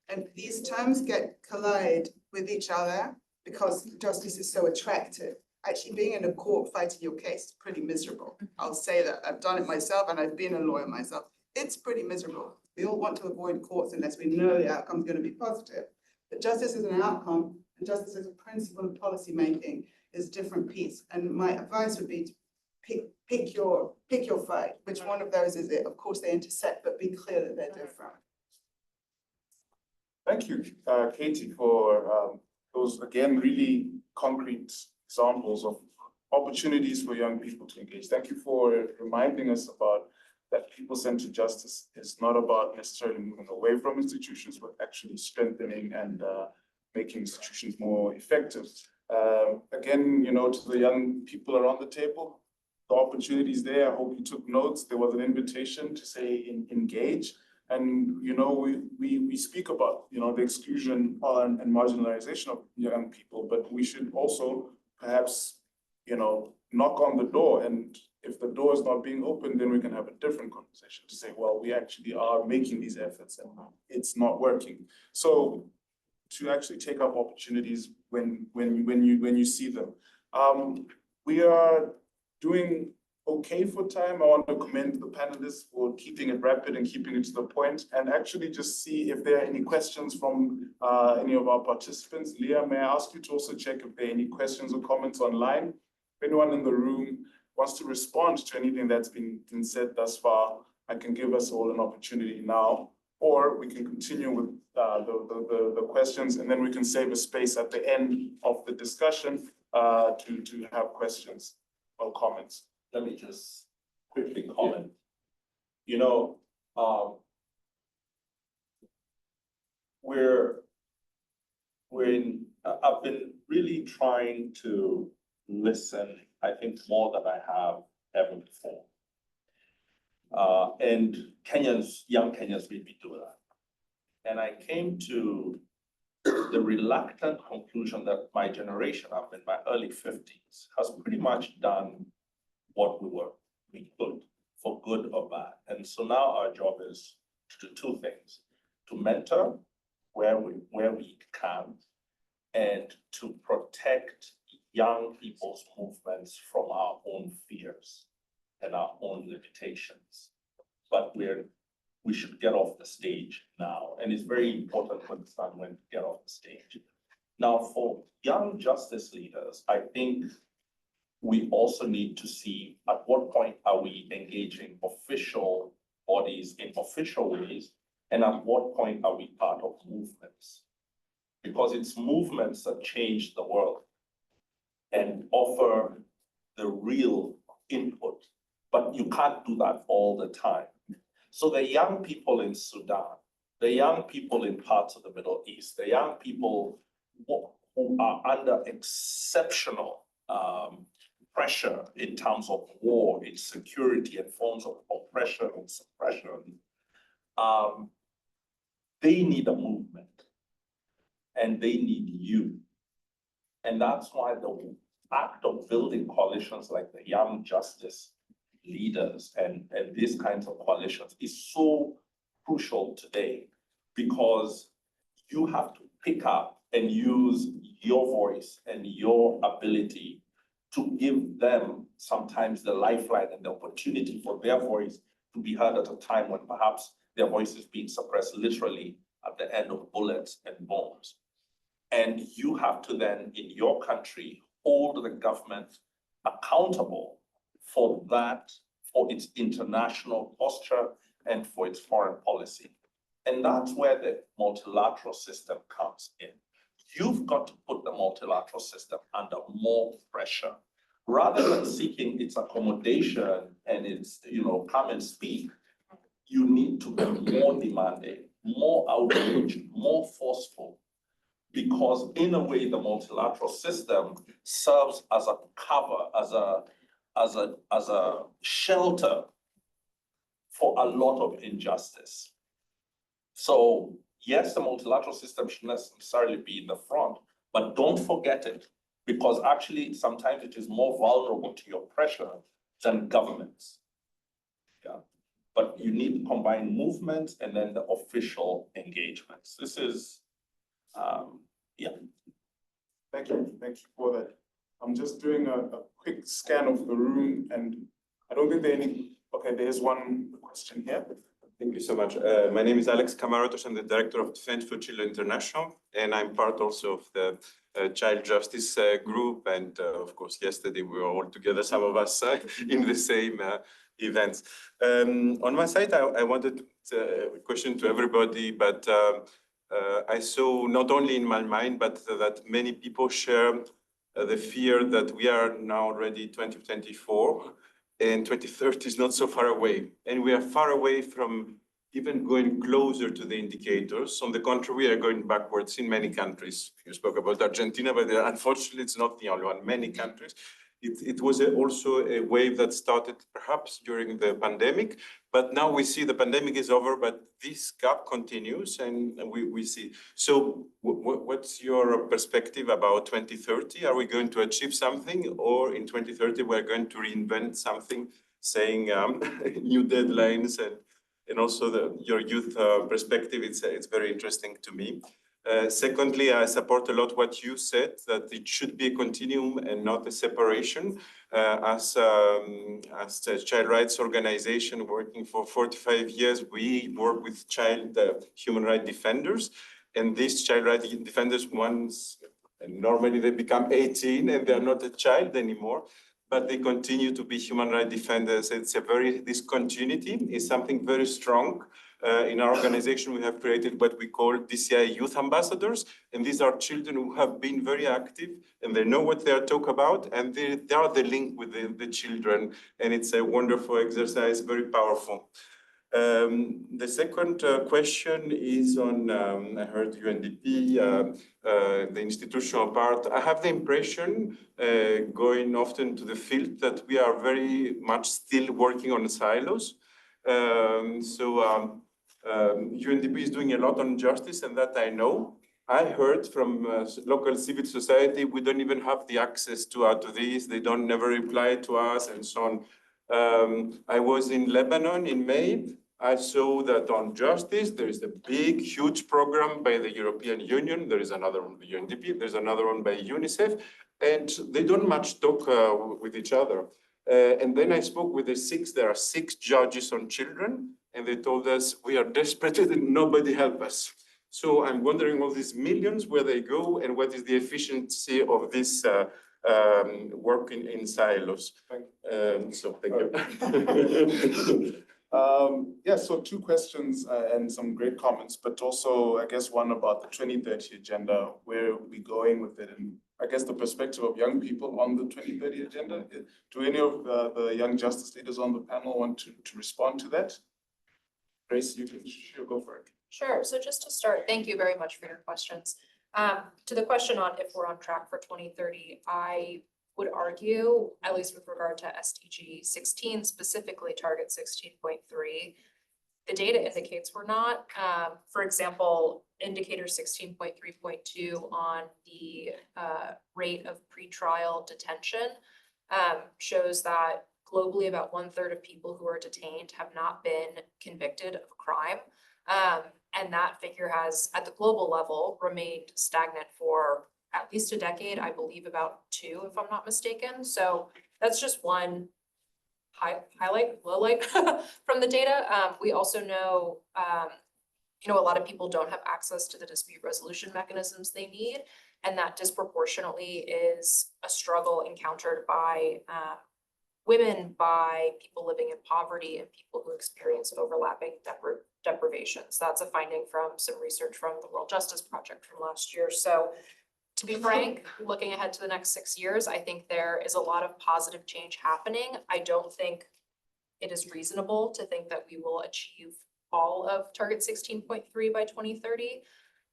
And these terms collide with each other because justice is so attractive. actually being in a court fighting your case is pretty miserable. I'll say that. I've done it myself and I've been a lawyer myself. It's pretty miserable. We all want to avoid courts unless we know the outcome is going to be positive. But justice is an outcome, and justice as a principle of policy making is a different piece. And my advice would be to pick your fight. Which one of those is it? Of course, they intersect, but be clear that they're different. Thank you, Katy, for those, again, really concrete examples of opportunities for young people to engage. Thank you for reminding us about that people-centered justice is not about necessarily moving away from institutions, but actually strengthening and making institutions more effective. Again, to the young people around the table, the opportunities there, I hope you took notes. There was an invitation to say engage. And, we speak about, the exclusion and marginalization of young people, but we should also perhaps, knock on the door. And if the door is not being opened, then we can have a different conversation to say, well, we actually are making these efforts and it's not working. So to actually take up opportunities when you see them. We are doing okay for time. I want to commend the panelists for keeping it rapid and keeping it to the point, and actually just see if there are any questions from any of our participants. Leah, may I ask you to also check if there are any questions or comments online? If anyone in the room wants to respond to anything that's been said thus far, I can give us all an opportunity now, or we can continue with the questions, and then we can save a space at the end of the discussion to have questions or comments. Let me just quickly comment. I've been really trying to listen, I think, more than I have ever before. And young Kenyans made me do that. And I came to the reluctant conclusion that my generation, I'm in my early 50s, has pretty much done what we could, for good or bad. And so now our job is to do two things: to mentor where we can, and to protect young people's movements from our own fears and our own limitations. But we should get off the stage now. And it's very important to understand when to get off the stage. Now, for young justice leaders, I think we also need to see at what point are we engaging official bodies in official ways, and at what point are we part of movements? Because it's movements that change the world and offer the real input, but you can't do that all the time. So the young people in Sudan, the young people in parts of the Middle East, the young people who are under exceptional pressure in terms of war, insecurity, and forms of oppression and suppression, they need a movement, and they need you. And that's why the act of building coalitions like the Young Justice Leaders and these kinds of coalitions is so crucial today, because you have to pick up and use your voice and your ability to give them sometimes the lifeline and the opportunity for their voice to be heard at a time when perhaps their voice is being suppressed literally at the end of bullets and bombs. And you have to then, in your country, hold the government accountable for that, for its international posture and for its foreign policy. And that's where the multilateral system comes in. You've got to put the multilateral system under more pressure. Rather than seeking its accommodation and its, come and speak, you need to be more demanding, more outraged, more forceful. Because in a way, the multilateral system serves as a cover, as a shelter for a lot of injustice. So yes, the multilateral system should not necessarily be in the front, but don't forget it, because actually sometimes it is more vulnerable to your pressure than governments. Yeah, but you need to combine movements and then the official engagements. This is, yeah. Thank you for that. I'm just doing a quick scan of the room, and I don't think there are any. Okay, there's one question here. Thank you so much. My name is Alex Camarotos. I'm the director of Defense for Children International, and I'm part also of the Child Justice Group. And of course, yesterday we were all together, some of us in the same events. On my side, I wanted a question to everybody, but I saw not only in my mind, but that many people share the fear that we are now already 2024 and 2030 is not so far away. And we are far away from even going closer to the indicators. On the contrary, we are going backwards in many countries. You spoke about Argentina, but unfortunately, it's not the only one. Many countries. It was also a wave that started perhaps during the pandemic, but now we see the pandemic is over, but this gap continues and we see. So what's your perspective about 2030? Are we going to achieve something, or in 2030 we're going to reinvent something, saying new deadlines and also your youth perspective? It's very interesting to me. Secondly, I support a lot what you said, that it should be a continuum and not a separation. As a child rights organization working for 45 years, we work with child human rights defenders. And these child rights defenders, normally they become 18 and they're not a child anymore, but they continue to be human rights defenders. This continuity is something very strong. In our organization, we have created what we call DCI Youth Ambassadors, and these are children who have been very active, and they know what they are talking about, and they are the link with the children, and it's a wonderful exercise, very powerful. The second question is on, I heard UNDP, the institutional part. I have the impression, going often to the field, that we are very much still working on silos. UNDP is doing a lot on justice, and that I know. I heard from local civil society, we don't even have the access to this, they don't never reply to us, and so on. I was in Lebanon in May. I saw that on justice, there is a big, huge program by the European Union. There is another one by UNDP, there's another one by UNICEF, and they don't much talk with each other. And then I spoke with there are 6 judges on children, and they told us, we are desperate and nobody help us. So I'm wondering all these millions, where they go, and what is the efficiency of this work in silos. Thank you. Yeah, so 2 questions and some great comments, but also, I guess, one about the 2030 agenda, where we're going with it, and I guess the perspective of young people on the 2030 agenda. Do any of the young justice leaders on the panel want to respond to that? Grace, you can go for it. Sure. So just to start, thank you very much for your questions. To the question on if we're on track for 2030, I would argue, at least with regard to SDG16, specifically target 16.3, the data indicates we're not. For example, indicator 16.3.2 on the rate of pretrial detention shows that globally about 1/3 of people who are detained have not been convicted of a crime. And that figure has, at the global level, remained stagnant for at least a decade, I believe about 2, if I'm not mistaken. So that's just one lowlight from the data. We also know, a lot of people don't have access to the dispute resolution mechanisms they need, and that disproportionately is a struggle encountered by women, by people living in poverty, and people who experience overlapping deprivations. That's a finding from some research from the World Justice Project from last year. So to be frank, looking ahead to the next 6 years, I think there is a lot of positive change happening. I don't think it is reasonable to think that we will achieve all of target 16.3 by 2030.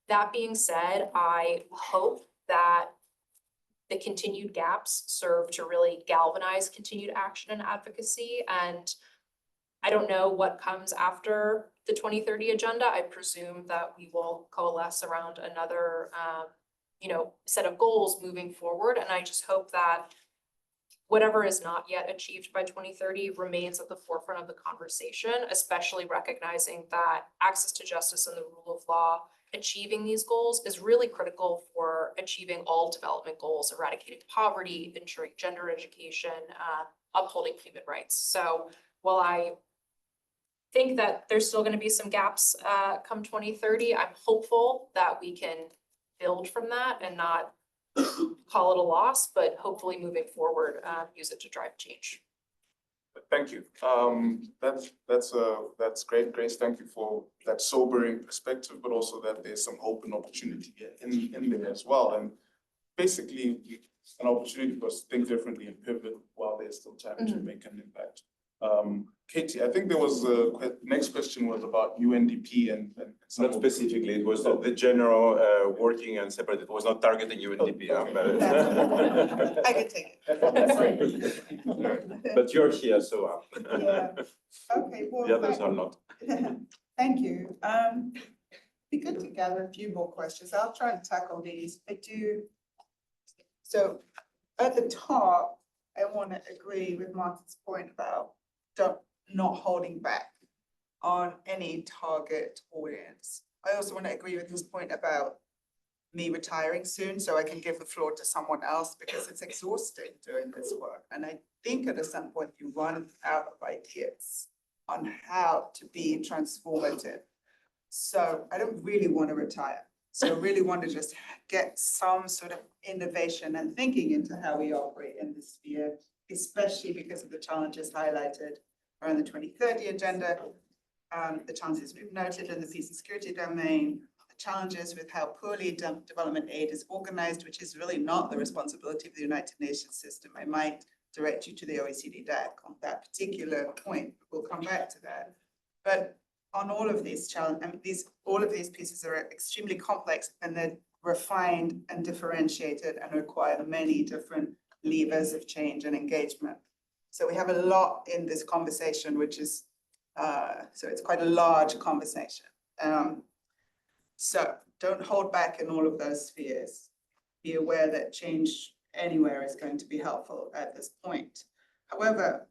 That being said, I hope that the continued gaps serve to really galvanize continued action and advocacy. And I don't know what comes after the 2030 agenda. I presume that we will coalesce around another set of goals moving forward. And I just hope that whatever is not yet achieved by 2030 remains at the forefront of the conversation, especially recognizing that access to justice and the rule of law, achieving these goals is really critical for achieving all development goals, eradicating poverty, ensuring gender education, upholding human rights. So while I think that there's still going to be some gaps come 2030, I'm hopeful that we can build from that and not call it a loss, but hopefully moving forward, use it to drive change. Thank you. That's great, Grace. Thank you for that sobering perspective, but also that there's some hope and opportunity in there as well. And basically, an opportunity for us to think differently and pivot while there's still time to make an impact. Katy, I think there was next question was about UNDP and Not specifically, it was the general working and separate, it was not targeting UNDP. I can take it. But you're here, so. Yeah. Okay, well. The others are not. Thank you. Be good to gather a few more questions. I'll try and tackle these. So at the top, I want to agree with Martin's point about not holding back on any target audience. I also want to agree with his point about me retiring soon so I can give the floor to someone else because it's exhausting doing this work. And I think at some point you run out of ideas on how to be transformative. So I don't really want to retire. So I really want to just get some sort of innovation and thinking into how we operate in this sphere, especially because of the challenges highlighted around the 2030 agenda, the challenges we've noted in the peace and security domain, the challenges with how poorly development aid is organized, which is really not the responsibility of the United Nations system. I might direct you to the OECD DAC on that particular point. We'll come back to that. But on all of these challenges, all of these pieces are extremely complex and they're refined and differentiated and require many different levers of change and engagement. So we have a lot in this conversation, which is, so it's quite a large conversation. So don't hold back in all of those spheres. Be aware that change anywhere is going to be helpful at this point. However,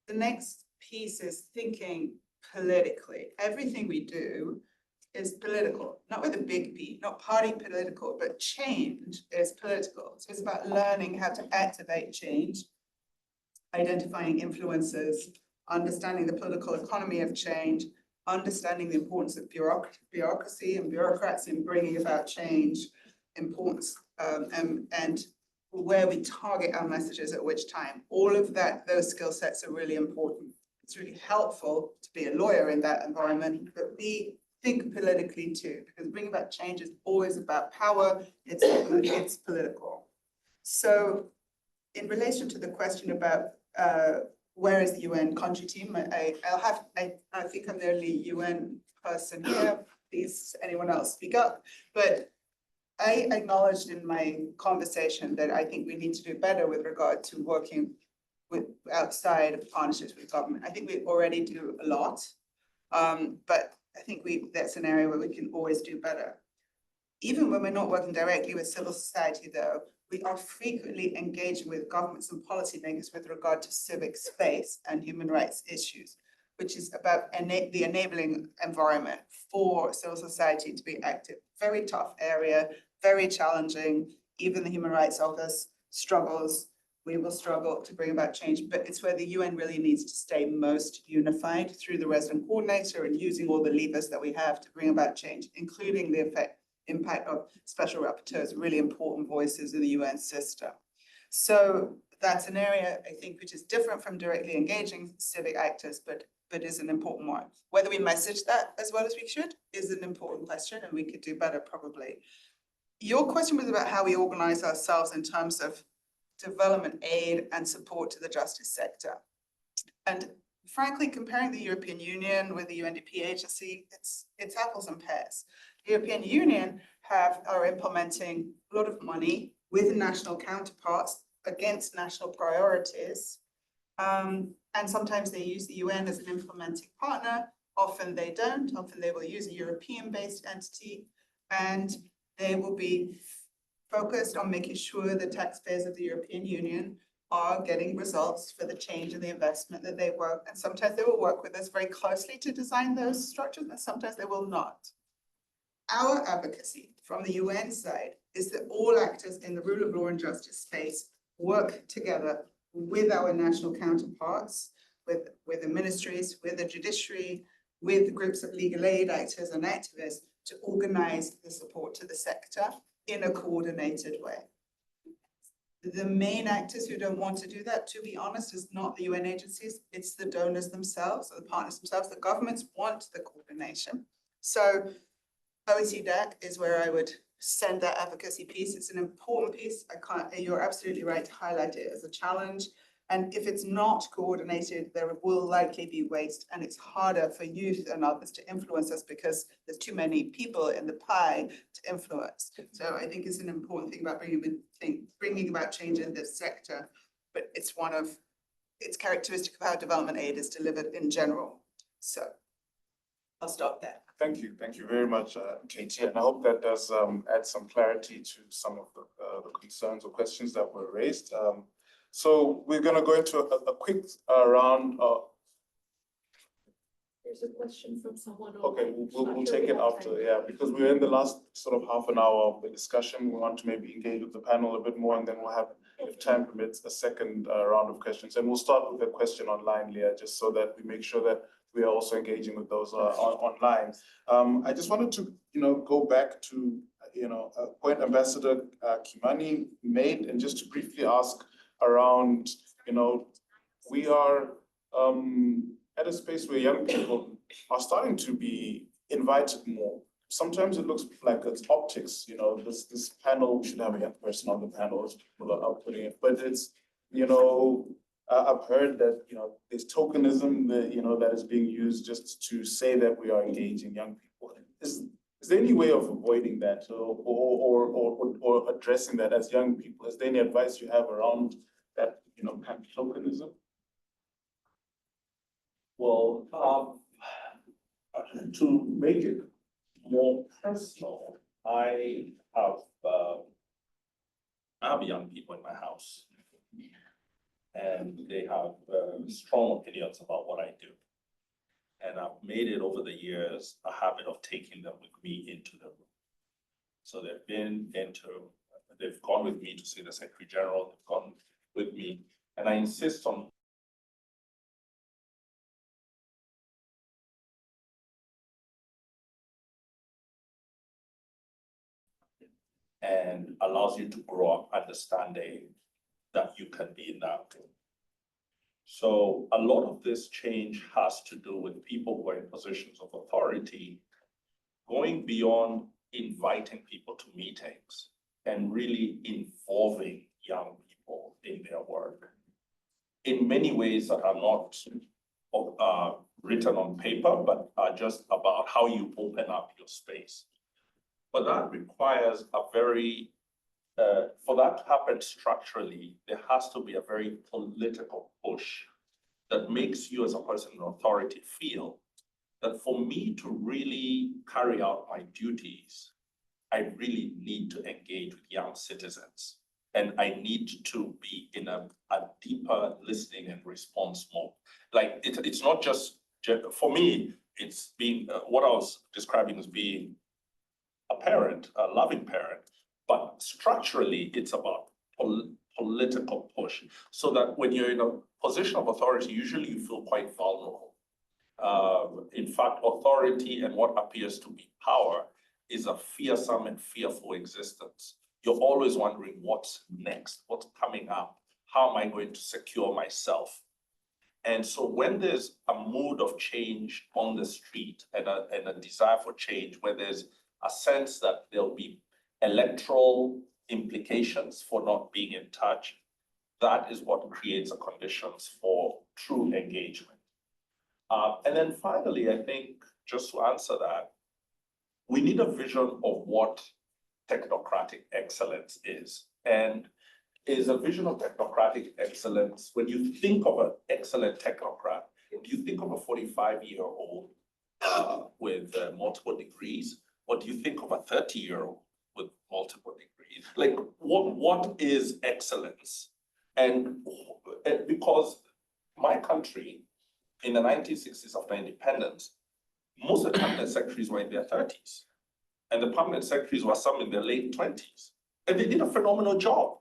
the next piece is thinking politically. Everything we do is political, not with a big P, not party political, but change is political. So it's about learning how to activate change, identifying influences, understanding the political economy of change, understanding the importance of bureaucracy and bureaucrats in bringing about change, importance and where we target our messages at which time. All of that, those skill sets are really important. It's really helpful to be a lawyer in that environment, but think politically too, because bringing about change is always about power, it's political. So in relation to the question about where is the UN country team, I think I'm the only UN person here, please anyone else speak up, but I acknowledged in my conversation that I think we need to do better with regard to working with outside of partnerships with government. I think we already do a lot, but I think that's an area where we can always do better. Even when we're not working directly with civil society though, we are frequently engaging with governments and policymakers with regard to civic space and human rights issues, which is about the enabling environment for civil society to be active. Very tough area, very challenging. Even the Human Rights Office struggles. We will struggle to bring about change, but it's where the UN really needs to stay most unified through the resident coordinator and using all the levers that we have to bring about change, including the impact of special rapporteurs, really important voices in the UN system. So that's an area, I think, which is different from directly engaging civic actors, but is an important one. Whether we message that as well as we should is an important question, and we could do better probably. Your question was about how we organize ourselves in terms of development aid and support to the justice sector. And frankly, comparing the European Union with the UNDP agency, it's apples and pears. The European Union are implementing a lot of money with national counterparts against national priorities. And sometimes they use the UN as an implementing partner. Often they don't. Often they will use a European-based entity, and they will be focused on making sure the taxpayers of the European Union are getting results for the change and the investment that they work. And sometimes they will work with us very closely to design those structures, and sometimes they will not. Our advocacy from the UN side is that all actors in the rule of law and justice space work together with our national counterparts, with the ministries, with the judiciary, with groups of legal aid actors and activists to organize the support to the sector in a coordinated way. The main actors who don't want to do that, to be honest, is not the UN agencies, it's the donors themselves, or the partners themselves. The governments want the coordination. So OECD is where I would send that advocacy piece. It's an important piece. You're absolutely right to highlight it as a challenge. And if it's not coordinated, there will likely be waste, and it's harder for youth and others to influence us because there's too many people in the pie to influence. So I think it's an important thing about bringing about change in this sector, but it's characteristic of how development aid is delivered in general. So I'll stop there. Thank you very much, Katy, and I hope that does add some clarity to some of the concerns or questions that were raised. So we're going to go into a quick round. There's a question from someone. Okay, we'll take it after, yeah, because we're in the last sort of half an hour of the discussion. We want to maybe engage with the panel a bit more, and then we'll have, if time permits, a second round of questions. And we'll start with a question online, Leah, just so that we make sure that we are also engaging with those online. I just wanted to, go back to, a point Ambassador Kimani made, and just to briefly ask around, we are at a space where young people are starting to be invited more. Sometimes it looks like it's optics, this panel, we should have a young person on the panel as people are outputting it, but it's, I've heard that, there's tokenism that, that is being used just to say that we are engaging young people. Is there any way of avoiding that or addressing that as young people? Is there any advice you have around that, kind of tokenism? Well, to make it more personal, I have young people in my house, and they have strong opinions about what I do. And I've made it over the years a habit of taking them with me into the room. So they've gone with me to see the Secretary General, they've gone with me, and I insist on and allows you to grow up understanding that you can be in that room. So a lot of this change has to do with people who are in positions of authority going beyond inviting people to meetings and really involving young people in their work in many ways that are not written on paper, but are just about how you open up your space. But that requires for that to happen structurally, there has to be a very political push that makes you as a person in authority feel that for me to really carry out my duties, I really need to engage with young citizens. And I need to be in a deeper listening and response mode. Like it's not just, for me, it's being, what I was describing as being a parent, a loving parent, but structurally it's about political push. So that when you're in a position of authority, usually you feel quite vulnerable. In fact, authority and what appears to be power is a fearsome and fearful existence. You're always wondering what's next, what's coming up, how am I going to secure myself? And so when there's a mood of change on the street and a desire for change, where there's a sense that there'll be electoral implications for not being in touch, that is what creates the conditions for true engagement. And then finally, I think, just to answer that, we need a vision of what technocratic excellence is. And is a vision of technocratic excellence, when you think of an excellent technocrat, do you think of a 45-year-old with multiple degrees? Or do you think of a 30-year-old with multiple degrees? Like, what is excellence? And because my country, in the 1960s after independence, most of the cabinet secretaries were in their 30s. And the permanent secretaries were some in their late 20s. And they did a phenomenal job.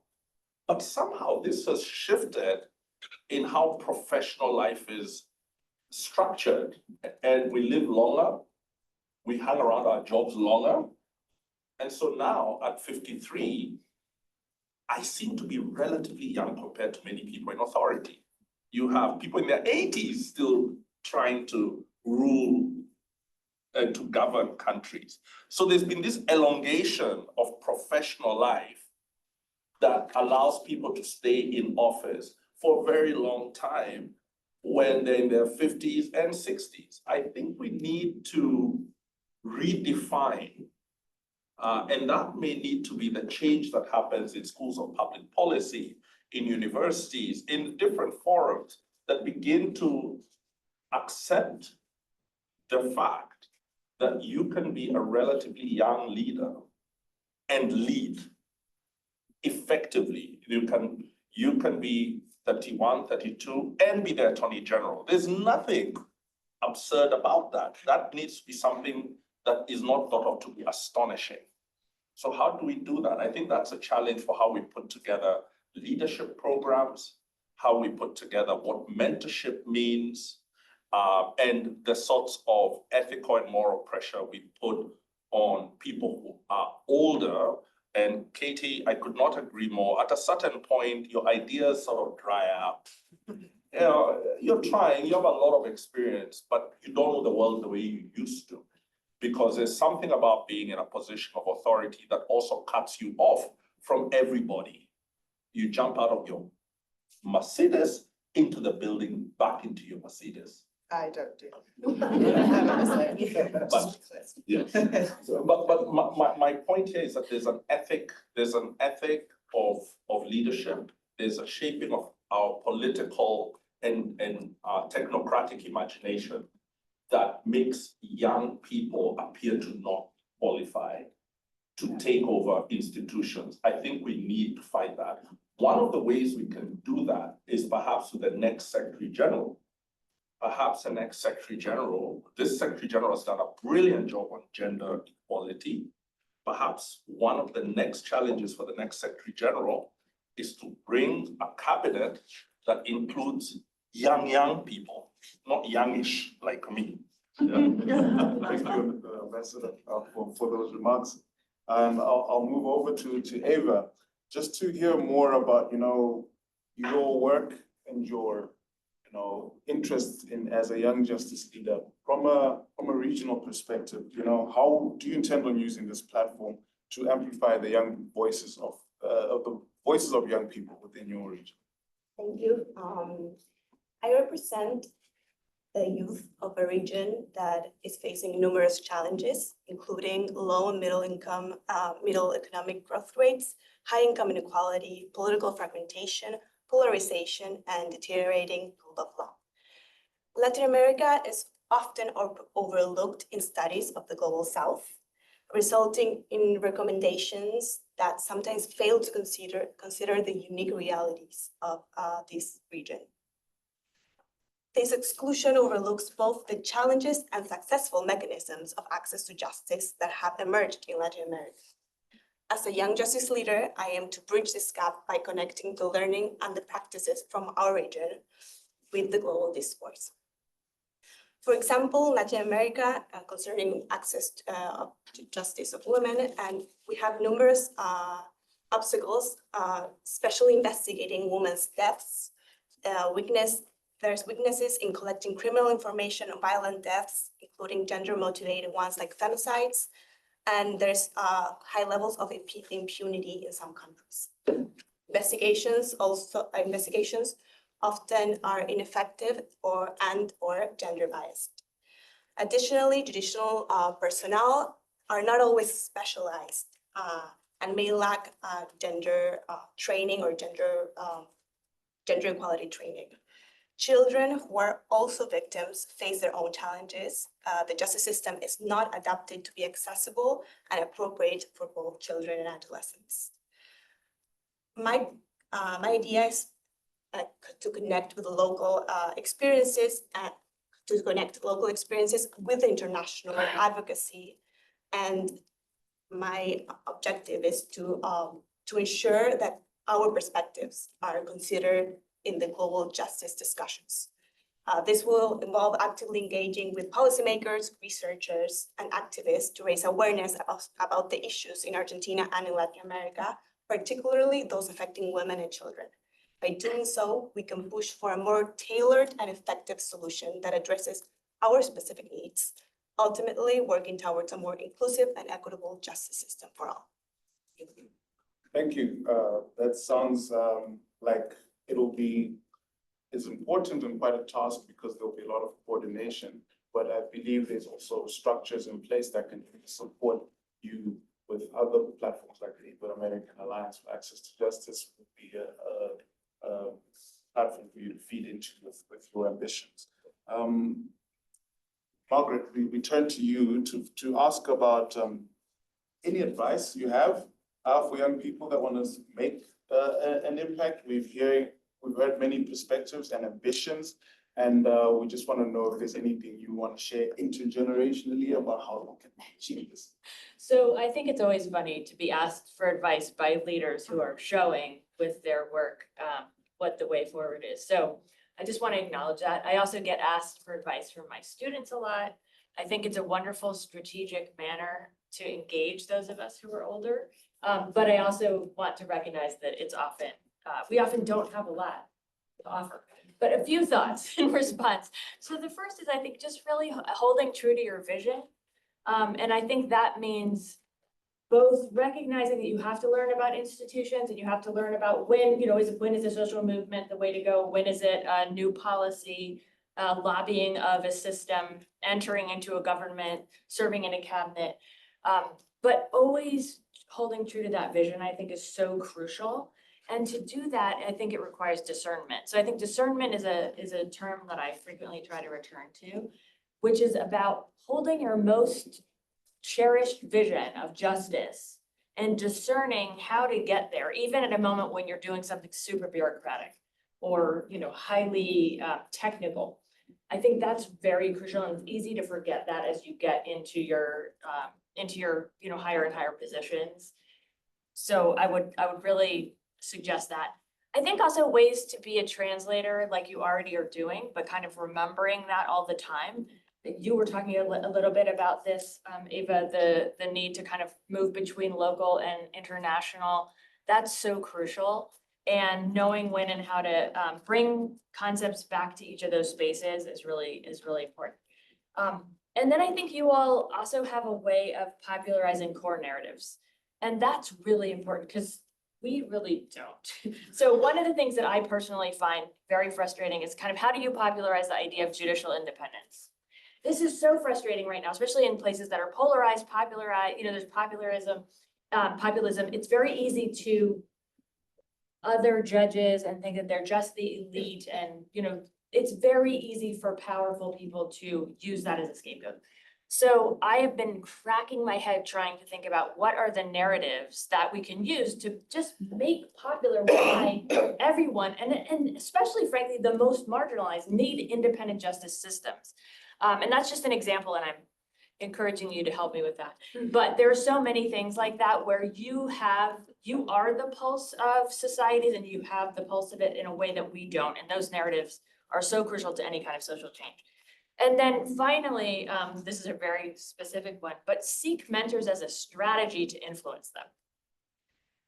But somehow this has shifted in how professional life is structured. And we live longer, we hang around our jobs longer. And so now at 53, I seem to be relatively young compared to many people in authority. You have people in their 80s still trying to rule and to govern countries. So there's been this elongation of professional life that allows people to stay in office for a very long time when they're in their 50s and 60s. I think we need to redefine, and that may need to be the change that happens in schools of public policy, in universities, in different forums that begin to accept the fact that you can be a relatively young leader and lead effectively. You can be 31, 32 and be the Attorney General. There's nothing absurd about that. That needs to be something that is not thought of to be astonishing. So how do we do that? I think that's a challenge for how we put together leadership programs, how we put together what mentorship means, and the sorts of ethical and moral pressure we put on people who are older. And Katy, I could not agree more. At a certain point, your ideas sort of dry up. You know, you're trying, you have a lot of experience, but you don't know the world the way you used to. Because there's something about being in a position of authority that also cuts you off from everybody. You jump out of your Mercedes into the building, back into your Mercedes. I don't do. But, yes. But my point here is that there's an ethic of leadership. There's a shaping of our political and technocratic imagination that makes young people appear to not qualify to take over institutions. I think we need to fight that. One of the ways we can do that is perhaps with the next Secretary General. Perhaps the next Secretary General, this Secretary General has done a brilliant job on gender equality. Perhaps one of the next challenges for the next Secretary General is to bring a cabinet that includes young people, not youngish like me. Yeah. Thank you, Ambassador, for those remarks. I'll move over to Ava, just to hear more about, your work and your interest in as a young justice leader from a regional perspective. How do you intend on using this platform to amplify the young voices of the voices of young people within your region? Thank you. I represent the youth of a region that is facing numerous challenges, including low and middle income, middle economic growth rates, high income inequality, political fragmentation, polarization, and deteriorating rule of law. Latin America is often overlooked in studies of the Global South, resulting in recommendations that sometimes fail to consider the unique realities of this region. This exclusion overlooks both the challenges and successful mechanisms of access to justice that have emerged in Latin America. As a young justice leader, I am to bridge this gap by connecting the learning and the practices from our region with the global discourse. For example, Latin America, concerning access to justice of women, and we have numerous obstacles, especially investigating women's deaths, There's weaknesses in collecting criminal information on violent deaths, including gender-motivated ones like femicides, and there's high levels of impunity in some countries. Investigations often are ineffective or gender biased. Additionally, judicial personnel are not always specialized and may lack gender training or gender equality training. Children who are also victims face their own challenges. The justice system is not adapted to be accessible and appropriate for both children and adolescents. My idea is to connect with the local experiences and to connect local experiences with international advocacy. And my objective is to ensure that our perspectives are considered in the global justice discussions. This will involve actively engaging with policymakers, researchers, and activists to raise awareness about the issues in Argentina and in Latin America, particularly those affecting women and children. By doing so, we can push for a more tailored and effective solution that addresses our specific needs, ultimately working towards a more inclusive and equitable justice system for all. Thank you. That sounds like it's important and quite a task because there'll be a lot of coordination, but I believe there's also structures in place that can support you with other platforms like the Ibero-American Alliance for Access to Justice would be a platform for you to feed into with your ambitions. Margaret, we turn to you to ask about any advice you have for young people that want to make an impact. We've heard many perspectives and ambitions, and we just want to know if there's anything you want to share intergenerationally about how we can achieve this. So I think it's always funny to be asked for advice by leaders who are showing with their work what the way forward is. So I just want to acknowledge that. I also get asked for advice from my students a lot. I think it's a wonderful strategic manner to engage those of us who are older. But I also want to recognize that it's often, we often don't have a lot to offer. But a few thoughts in response. So the first is, I think, just really holding true to your vision. And I think that means both recognizing that you have to learn about institutions and you have to learn about when is a social movement the way to go? When is it a new policy, lobbying of a system, entering into a government, serving in a cabinet? But always holding true to that vision, I think, is so crucial. And to do that, I think it requires discernment. So I think discernment is a term that I frequently try to return to, which is about holding your most cherished vision of justice and discerning how to get there, even at a moment when you're doing something super bureaucratic or highly technical. I think that's very crucial, and it's easy to forget that as you get into your higher and higher positions. So I would really suggest that. I think also ways to be a translator like you already are doing, but kind of remembering that all the time. You were talking a little bit about this, Eva, the need to kind of move between local and international. That's so crucial. And knowing when and how to bring concepts back to each of those spaces is really important. And then I think you all also have a way of popularizing core narratives. And that's really important because we really don't. So one of the things that I personally find very frustrating is kind of how do you popularize the idea of judicial independence? This is so frustrating right now, especially in places that are polarized, there's populism. It's very easy to other judges and think that they're just the elite, and it's very easy for powerful people to use that as a scapegoat. So I have been cracking my head trying to think about what are the narratives that we can use to just make popular why everyone, and especially frankly, the most marginalized need independent justice systems. And that's just an example, and I'm encouraging you to help me with that. But there are so many things like that where you are the pulse of societies and you have the pulse of it in a way that we don't. And those narratives are so crucial to any kind of social change. And then finally, this is a very specific one, but seek mentors as a strategy to influence them.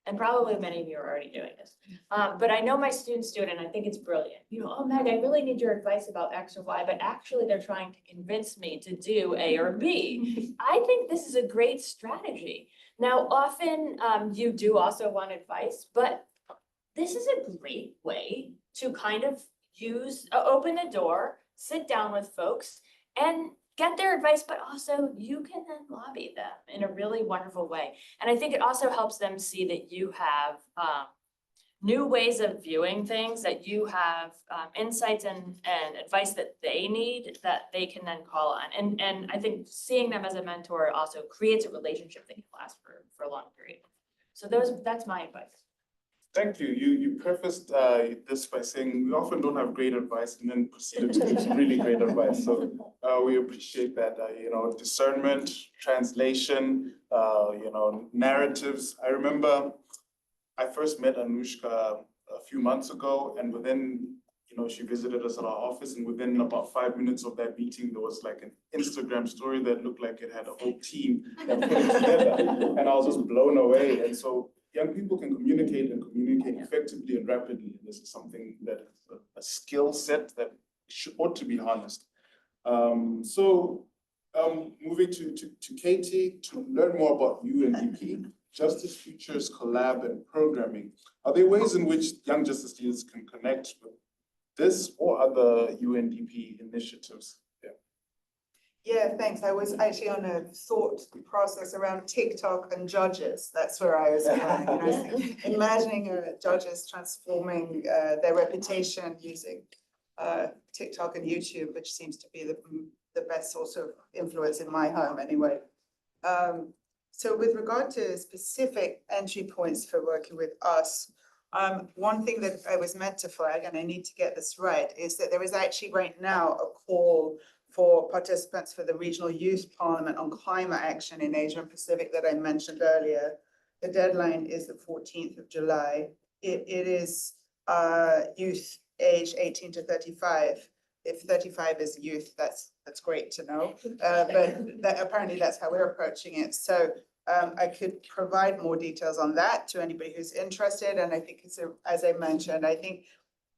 And probably many of you are already doing this. But I know my student, I think it's brilliant. Oh, Meg, I really need your advice about X or Y, but actually they're trying to convince me to do A or B. I think this is a great strategy. Now, often you do also want advice, but this is a great way to kind of open the door, sit down with folks and get their advice, but also you can then lobby them in a really wonderful way. And I think it also helps them see that you have new ways of viewing things, that you have insights and advice that they need that they can then call on. And I think seeing them as a mentor also creates a relationship that can last for a long period. So that's my advice. Thank you. You prefaced this by saying we often don't have great advice and then proceeded to give some really great advice. So we appreciate that, discernment, translation, narratives. I remember I first met Anoushka a few months ago, and within, she visited us at our office, and within about 5 minutes of that meeting, there was like an Instagram story that looked like it had a whole team that put it together, and I was just blown away. And so young people can communicate effectively and rapidly. This is something that is a skill set that ought to be harnessed. Moving to Katy to learn more about UNDP, Justice Futures Collab and Programming. Are there ways in which young justice leaders can connect with this or other UNDP initiatives? Yeah, thanks. I was actually on a thought process around TikTok and judges. That's where I was going. Imagining judges transforming their reputation using TikTok and YouTube, which seems to be the best source of influence in my home anyway. So with regard to specific entry points for working with us, one thing that I was meant to flag, and I need to get this right, is that there is actually right now a call for participants for the Regional Youth Parliament on climate action in Asia and Pacific that I mentioned earlier. The deadline is the 14th of July. It is youth age 18 to 35. If 35 is youth, that's great to know. But apparently that's how we're approaching it. So I could provide more details on that to anybody who's interested. And I think it's, as I mentioned, I think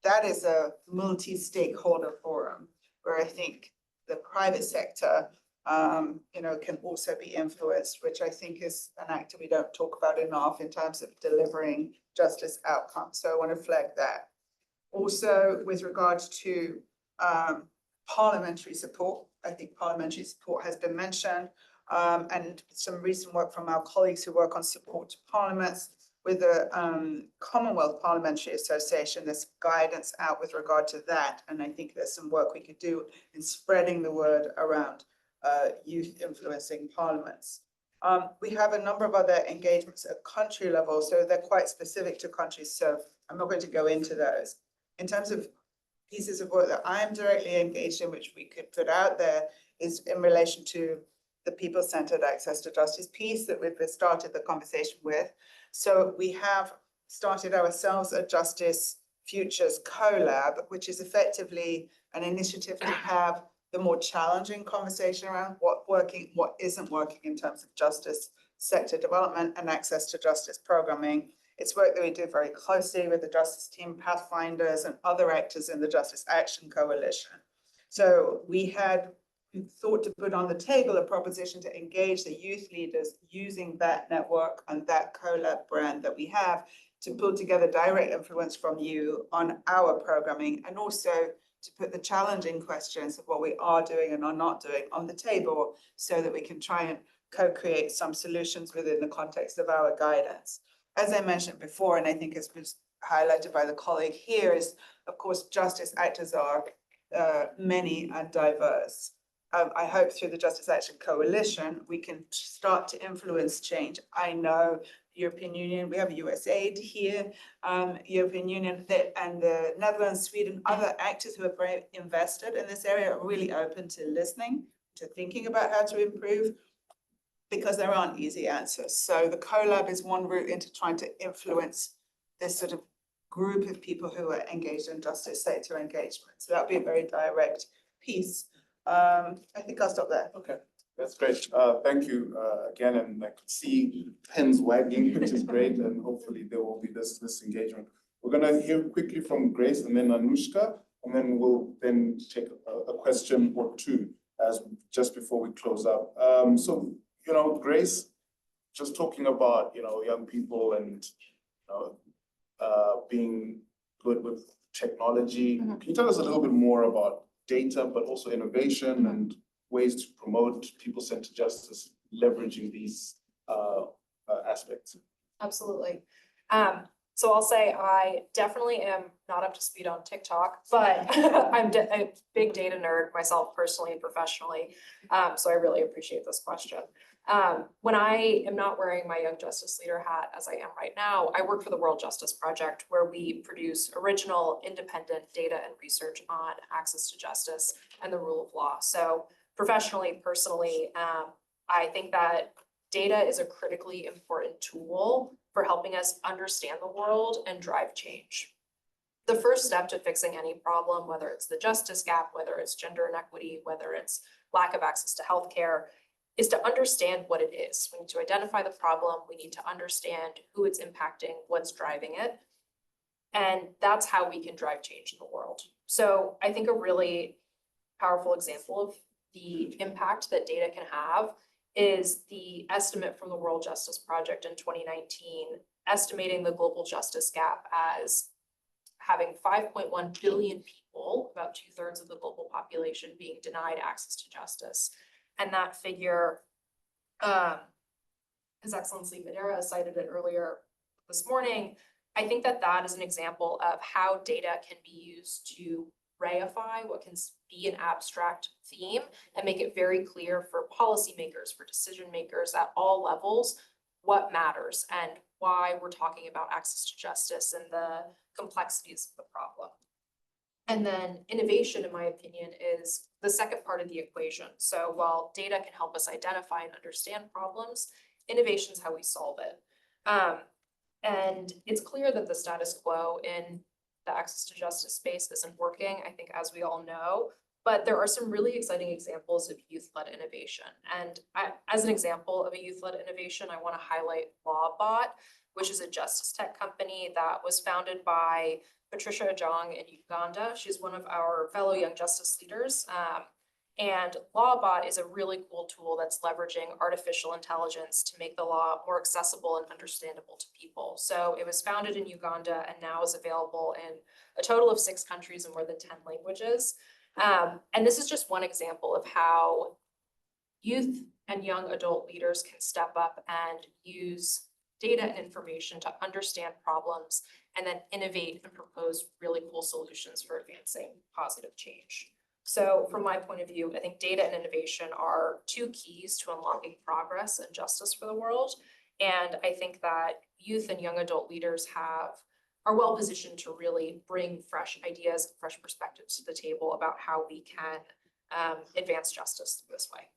that is a multi-stakeholder forum where I think the private sector, can also be influenced, which I think is an actor we don't talk about enough in terms of delivering justice outcomes. So I want to flag that. Also, with regards to parliamentary support, I think parliamentary support has been mentioned, and some recent work from our colleagues who work on support to parliaments. With the Commonwealth Parliamentary Association, there's guidance out with regard to that. And I think there's some work we could do in spreading the word around youth influencing parliaments. We have a number of other engagements at country level, so they're quite specific to countries. So I'm not going to go into those. In terms of pieces of work that I'm directly engaged in, which we could put out there, is in relation to the people-centered access to justice piece that we've started the conversation with. So we have started ourselves a Justice Futures Collab, which is effectively an initiative to have the more challenging conversation around what's working, what isn't working in terms of justice sector development and access to justice programming. It's work that we do very closely with the justice team, Pathfinders, and other actors in the Justice Action Coalition. So we had thought to put on the table a proposition to engage the youth leaders using that network and that collab brand that we have to pull together direct influence from you on our programming, and also to put the challenging questions of what we are doing and are not doing on the table so that we can try and co-create some solutions within the context of our guidance. As I mentioned before, and I think it's been highlighted by the colleague here, is of course justice actors are many and diverse. I hope through the Justice Action Coalition, we can start to influence change. I know the European Union, we have USAID here, European Union and the Netherlands, Sweden, other actors who are very invested in this area are really open to listening, to thinking about how to improve, because there aren't easy answers. So the collab is one route into trying to influence this sort of group of people who are engaged in justice sector engagement. So that would be a very direct piece. I think I'll stop there. Okay, that's great. Thank you again, and I could see pens wagging, which is great, and hopefully there will be this engagement. We're gonna hear quickly from Grace and then Anoushka, and then we'll take a question or two as just before we close up. So Grace, just talking about young people and being good with technology. Can you tell us a little bit more about data, but also innovation and ways to promote people-centered justice, leveraging these aspects? Absolutely. So I'll say I definitely am not up to speed on TikTok, but I'm a big data nerd myself personally and professionally. So I really appreciate this question. When I am not wearing my Young Justice Leader hat, as I am right now, I work for the World Justice Project, where we produce original, independent data and research on access to justice and the rule of law. So professionally, personally, I think that data is a critically important tool for helping us understand the world and drive change. The first step to fixing any problem, whether it's the justice gap, whether it's gender inequity, whether it's lack of access to healthcare, is to understand what it is. We need to identify the problem. We need to understand who it's impacting, what's driving it. And that's how we can drive change in the world. So I think a really powerful example of the impact that data can have is the estimate from the World Justice Project in 2019, estimating the global justice gap as having 5.1 billion people, about 2/3 of the global population, being denied access to justice. And that figure, His Excellency Madera cited it earlier this morning. I think that that is an example of how data can be used to reify what can be an abstract theme and make it very clear for policymakers, for decision makers at all levels, what matters and why we're talking about access to justice and the complexities of the problem. And then innovation, in my opinion, is the second part of the equation. So while data can help us identify and understand problems, innovation is how we solve it. And it's clear that the status quo in the access to justice space isn't working, I think, as we all know, but there are some really exciting examples of youth-led innovation. And as an example of a youth-led innovation, I want to highlight LawBot, which is a justice tech company that was founded by Patricia Ajong in Uganda. She's one of our fellow Young Justice leaders. And LawBot is a really cool tool that's leveraging artificial intelligence to make the law more accessible and understandable to people. So it was founded in Uganda and now is available in a total of 6 countries and more than 10 languages. And this is just one example of how youth and young adult leaders can step up and use data and information to understand problems and then innovate and propose really cool solutions for advancing positive change. So from my point of view, I think data and innovation are 2 keys to unlocking progress and justice for the world. And I think that youth and young adult leaders are well positioned to really bring fresh ideas, fresh perspectives to the table about how we can advance justice this way.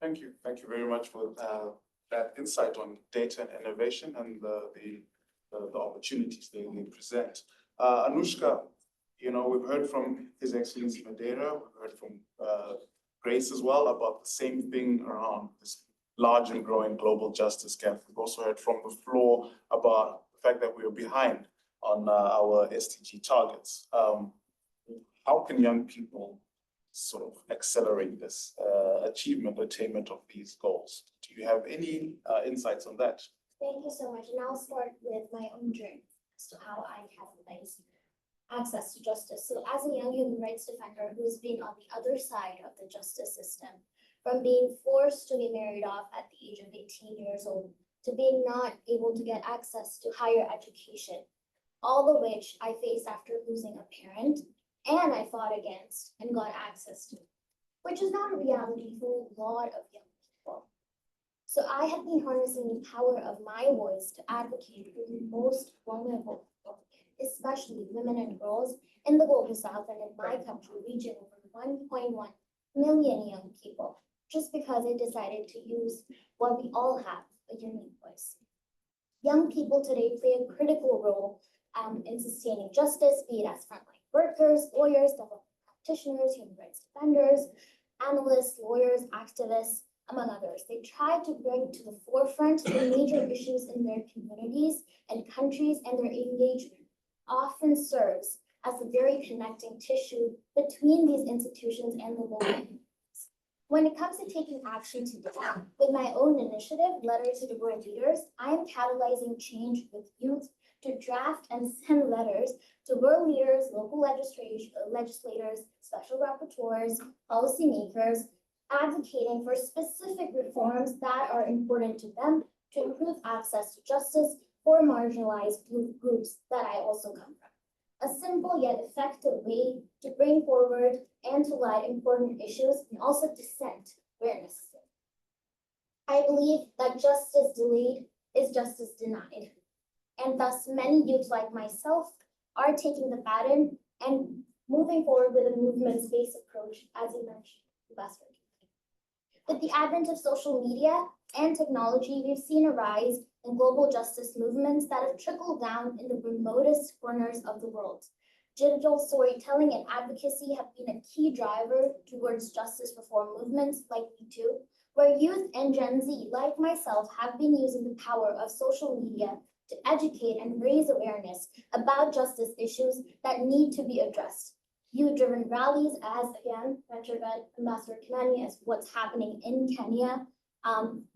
Thank you. Thank you very much for that insight on data and innovation and the opportunities they present. Anoushka, you know, we've heard from His Excellency Madera, we've heard from Grace as well about the same thing around this large and growing global justice gap. We've also heard from the floor about the fact that we are behind on our SDG targets. How can young people sort of accelerate this attainment of these goals? Do you have any insights on that? Thank you so much. And I'll start with my own journey as to how I catalyzed access to justice. So as a young human rights defender who's been on the other side of the justice system, from being forced to be married off at the age of 18 years old, to being not able to get access to higher education, all of which I faced after losing a parent, and I fought against and got access to, which is not a reality for a lot of young people. So I have been harnessing the power of my voice to advocate for the most vulnerable people, especially women and girls in the global south and in my country, reaching over 1.1 million young people, just because I decided to use what we all have, a unique voice. Young people today play a critical role in sustaining justice, be it as frontline workers, lawyers, development practitioners, human rights defenders, analysts, lawyers, activists, among others. They try to bring to the forefront the major issues in their communities and countries, and their engagement often serves as the very connecting tissue between these institutions and the local communities. When it comes to taking action today, with my own initiative, Letter to the World Leaders, I am catalyzing change with youth to draft and send letters to world leaders, local legislators, special rapporteurs, policymakers, advocating for specific reforms that are important to them to improve access to justice for marginalized groups that I also come from. A simple yet effective way to bring forward and to light important issues and also dissent where necessary. I believe that justice delayed is justice denied. And thus many youths like myself are taking the baton and moving forward with a movement-based approach, as you mentioned, Ambassador. With the advent of social media and technology, we've seen a rise in global justice movements that have trickled down in the remotest corners of the world. Digital storytelling and advocacy have been a key driver towards justice reform movements like Me Too, where youth and Gen Z, like myself, have been using the power of social media to educate and raise awareness about justice issues that need to be addressed. Youth-driven rallies, as again mentioned by Ambassador Kimani, as what's happening in Kenya,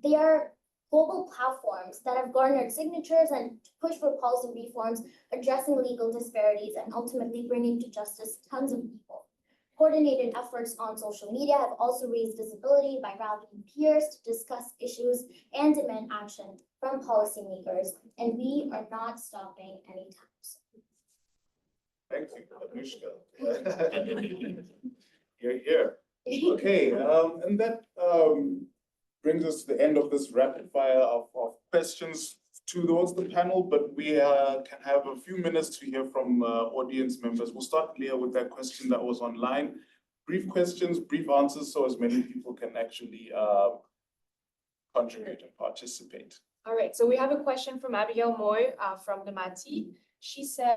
they are global platforms that have garnered signatures and push for policy reforms, addressing legal disparities and ultimately bringing to justice tons of people. Coordinated efforts on social media have also raised visibility by rallying peers to discuss issues and demand action from policymakers, and we are not stopping anytime soon. Thank you, Anoushka. You're here. Okay, and that brings us to the end of this rapid fire of questions towards the panel, but we can have a few minutes to hear from audience members. We'll start, Leah, with that question that was online. Brief questions, brief answers, so as many people can actually contribute and participate. All right, so we have a question from Abigail Moy from the Mati. She said,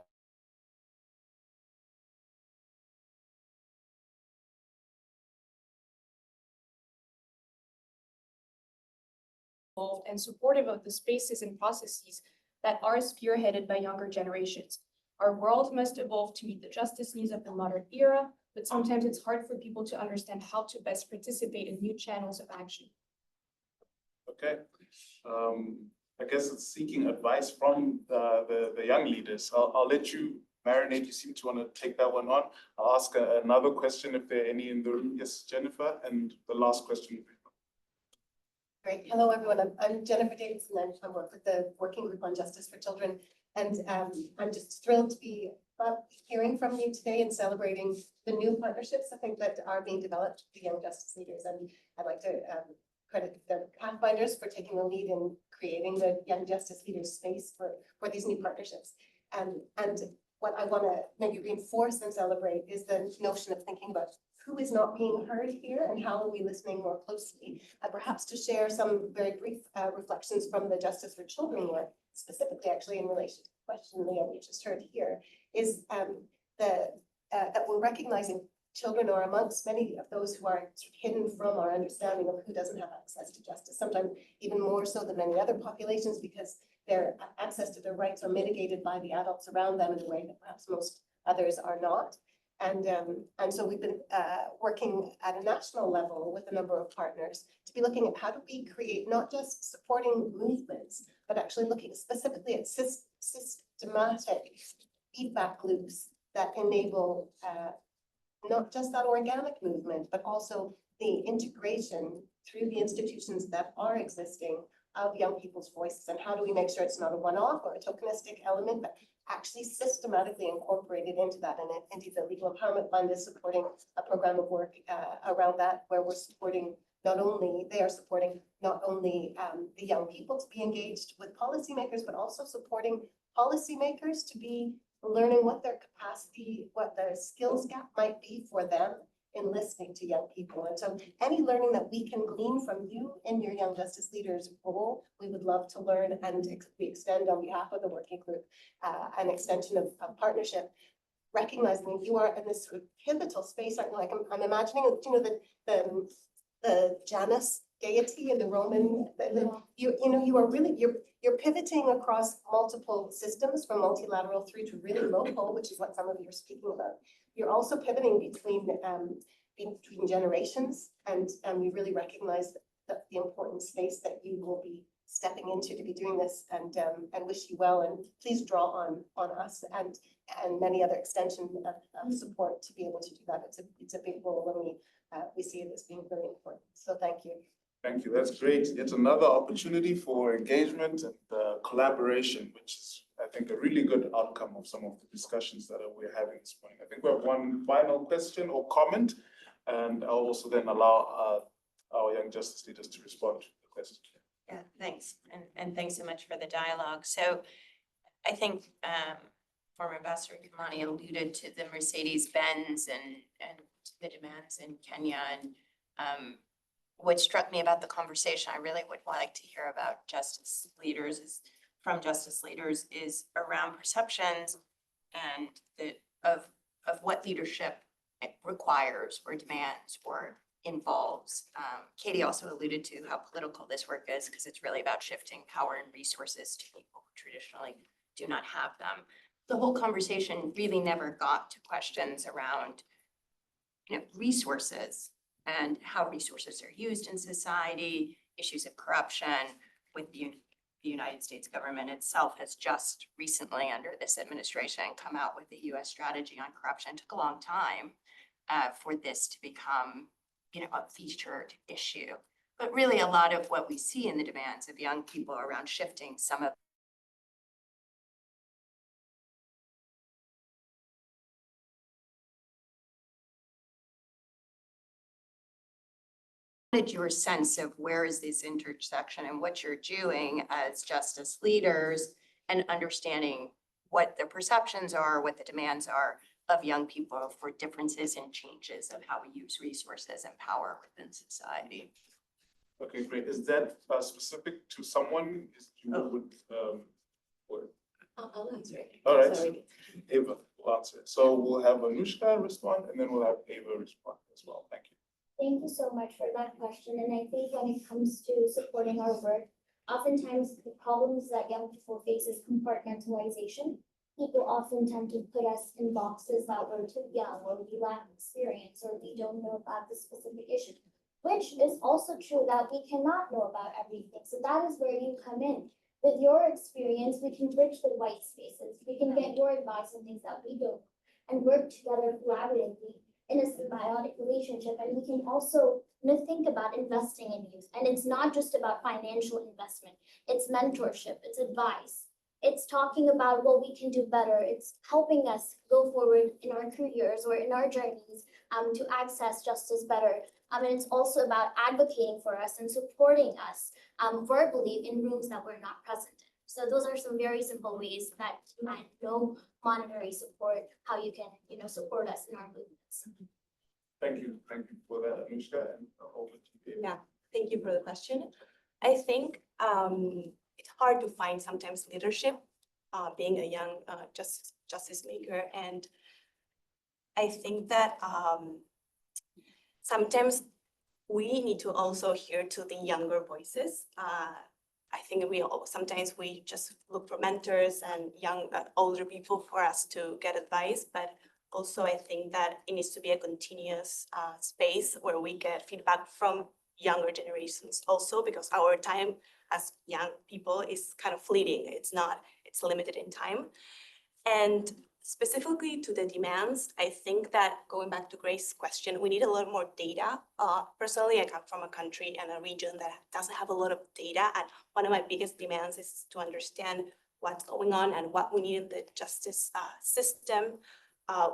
and supportive of the spaces and processes that are spearheaded by younger generations. Our world must evolve to meet the justice needs of the modern era, but sometimes it's hard for people to understand how to best participate in new channels of action. Okay, I guess it's seeking advice from the young leaders. I'll let you marinate. You seem to want to take that one on. I'll ask another question if there are any in the room. Yes, Jennifer, and the last question. Great. Hello, everyone. I'm Jennifer Davidson. I work with the Working Group on Justice for Children. And I'm just thrilled to be hearing from you today and celebrating the new partnerships, I think, that are being developed with the young justice leaders. And I'd like to credit the Pathfinders for taking the lead in creating the young justice leaders space for these new partnerships. And what I want to maybe reinforce and celebrate is the notion of thinking about who is not being heard here and how are we listening more closely, and perhaps to share some very brief reflections from the Justice for Children work, specifically actually in relation to the question, Leah, we just heard here, is that we're recognizing children are amongst many of those who are sort of hidden from our understanding of who doesn't have access to justice, sometimes even more so than many other populations because their access to their rights are mitigated by the adults around them in a way that perhaps most others are not. And so we've been working at a national level with a number of partners to be looking at how do we create not just supporting movements, but actually looking specifically at systematic feedback loops that enable not just that organic movement, but also the integration through the institutions that are existing of young people's voices. And how do we make sure it's not a one-off or a tokenistic element, but actually systematically incorporated into that. And indeed, the Legal Empowerment Fund is supporting a program of work around that, where we're supporting they are supporting not only the young people to be engaged with policymakers, but also supporting policymakers to be learning what their capacity, what their skills gap might be for them in listening to young people. And so any learning that we can glean from you in your Young Justice Leaders role, we would love to learn, and we extend on behalf of the working group an extension of partnership, recognizing that you are in this sort of pivotal space. Like I'm imagining, you know, the Janus deity in the Roman, you are really, you're pivoting across multiple systems from multilateral through to really local, which is what some of you are speaking about. You're also pivoting between generations, and we really recognize the important space that you will be stepping into to be doing this, and wish you well, and please draw on us and many other extensions of support to be able to do that. It's a big role, and we see it as being really important. So thank you. Thank you. That's great. It's another opportunity for engagement and collaboration, which is, I think, a really good outcome of some of the discussions that we're having this morning. I think we have one final question or comment, and I'll also then allow our young justice leaders to respond to the Yes. Yeah, thanks. And thanks so much for the dialogue. So I think former Ambassador Kimani alluded to the Mercedes-Benz and the demands in Kenya. And what struck me about the conversation, I really would like to hear about justice leaders from justice leaders is around perceptions and of what leadership requires or demands or involves. Katy also alluded to how political this work is because it's really about shifting power and resources to people who traditionally do not have them. The whole conversation really never got to questions around, resources and how resources are used in society, issues of corruption with the United States government itself has just recently under this administration come out with a US strategy on corruption. It took a long time for this to become, a featured issue. But really a lot of what we see in the demands of young people around shifting some of your sense of where is this intersection and what you're doing as justice leaders and understanding what the perceptions are, what the demands are of young people for differences and changes of how we use resources and power within society. Okay, great. Is that specific to someone? I'll answer it. All right. Sorry. Ava will answer. So we'll have Anoushka respond and then we'll have Ava respond as well. Thank you. Thank you so much for that question. And I think when it comes to supporting our work, oftentimes the problems that young people face is compartmentalization. People often tend to put us in boxes that we're too young or we lack experience or we don't know about the specific issue, which is also true that we cannot know about everything. So that is where you come in. With your experience, we can bridge the white spaces. We can get your advice on things that we don't and work together collaboratively in a symbiotic relationship. And we can also think about investing in youth. And it's not just about financial investment. It's mentorship, it's advice. It's talking about what we can do better. It's helping us go forward in our careers or in our journeys to access justice better. And it's also about advocating for us and supporting us verbally in rooms that we're not present in. So those are some very simple ways that you might know monetary support, how you can, support us in our movements. Thank you for that, Anoushka, and over to you. Yeah, thank you for the question. I think it's hard to find sometimes leadership, being a young justice maker. And I think that sometimes we need to also hear to the younger voices. I think sometimes we just look for mentors and older people for us to get advice, but also I think that it needs to be a continuous space where we get feedback from younger generations also, because our time as young people is kind of fleeting. It's limited in time. And specifically to the demands, I think that going back to Grace's question, we need a lot more data. Personally, I come from a country and a region that doesn't have a lot of data. And one of my biggest demands is to understand what's going on and what we need in the justice system.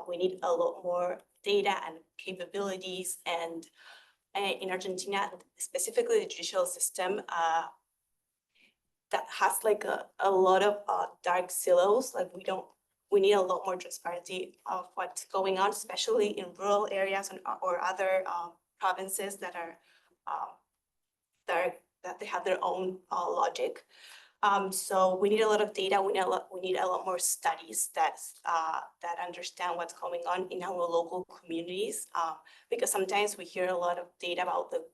We need a lot more data and capabilities. And in Argentina, specifically the judicial system, that has like a lot of dark silos. Like we need a lot more transparency of what's going on, especially in rural areas or other provinces that they have their own logic. So we need a lot of data. We need a lot more studies that understand what's going on in our local communities, because sometimes we hear a lot of data about the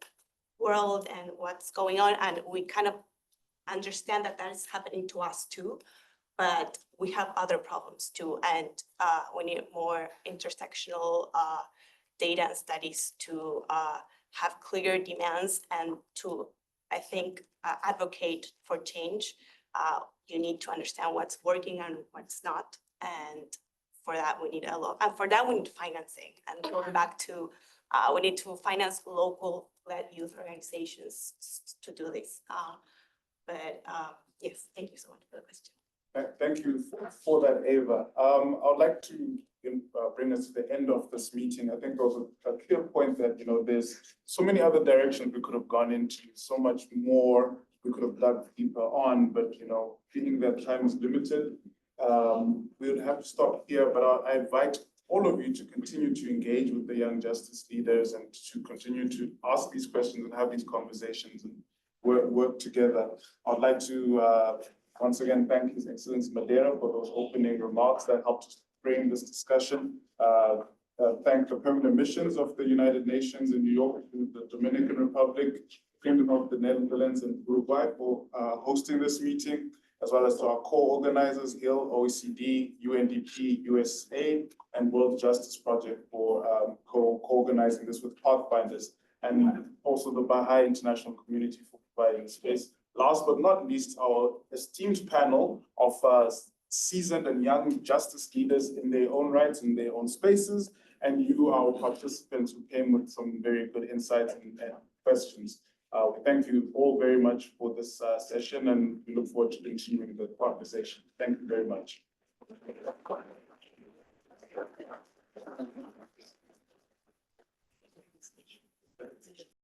world and what's going on, and we kind of understand that is happening to us too. But we have other problems too, and we need more intersectional data and studies to have clear demands and to, I think, advocate for change. You need to understand what's working and what's not, and for that we need a lot. And for that we need financing. And going back to, we need to finance local-led youth organizations to do this. Yes, thank you so much for the question. Thank you for that, Ava. I would like to bring us to the end of this meeting. I think there was a clear point that, there's so many other directions we could have gone into, so much more we could have dug deeper on, but, feeling that time is limited, we would have to stop here, but I invite all of you to continue to engage with the young justice leaders and to continue to ask these questions and have these conversations and work together. I'd like to once again thank His Excellency Madera for those opening remarks that helped us frame this discussion. Thank the permanent missions of the United Nations in New York, the Dominican Republic, Kingdom of the Netherlands, and Uruguay for hosting this meeting, as well as to our co-organizers, HIL, OECD, UNDP, USA, and World Justice Project for co-organizing this with Pathfinders, and also the Baha'i International Community for providing space. Last but not least, our esteemed panel of seasoned and young justice leaders in their own rights, in their own spaces, and you, our participants, who came with some very good insights and questions. We thank you all very much for this session, and we look forward to continuing the conversation. Thank you very much.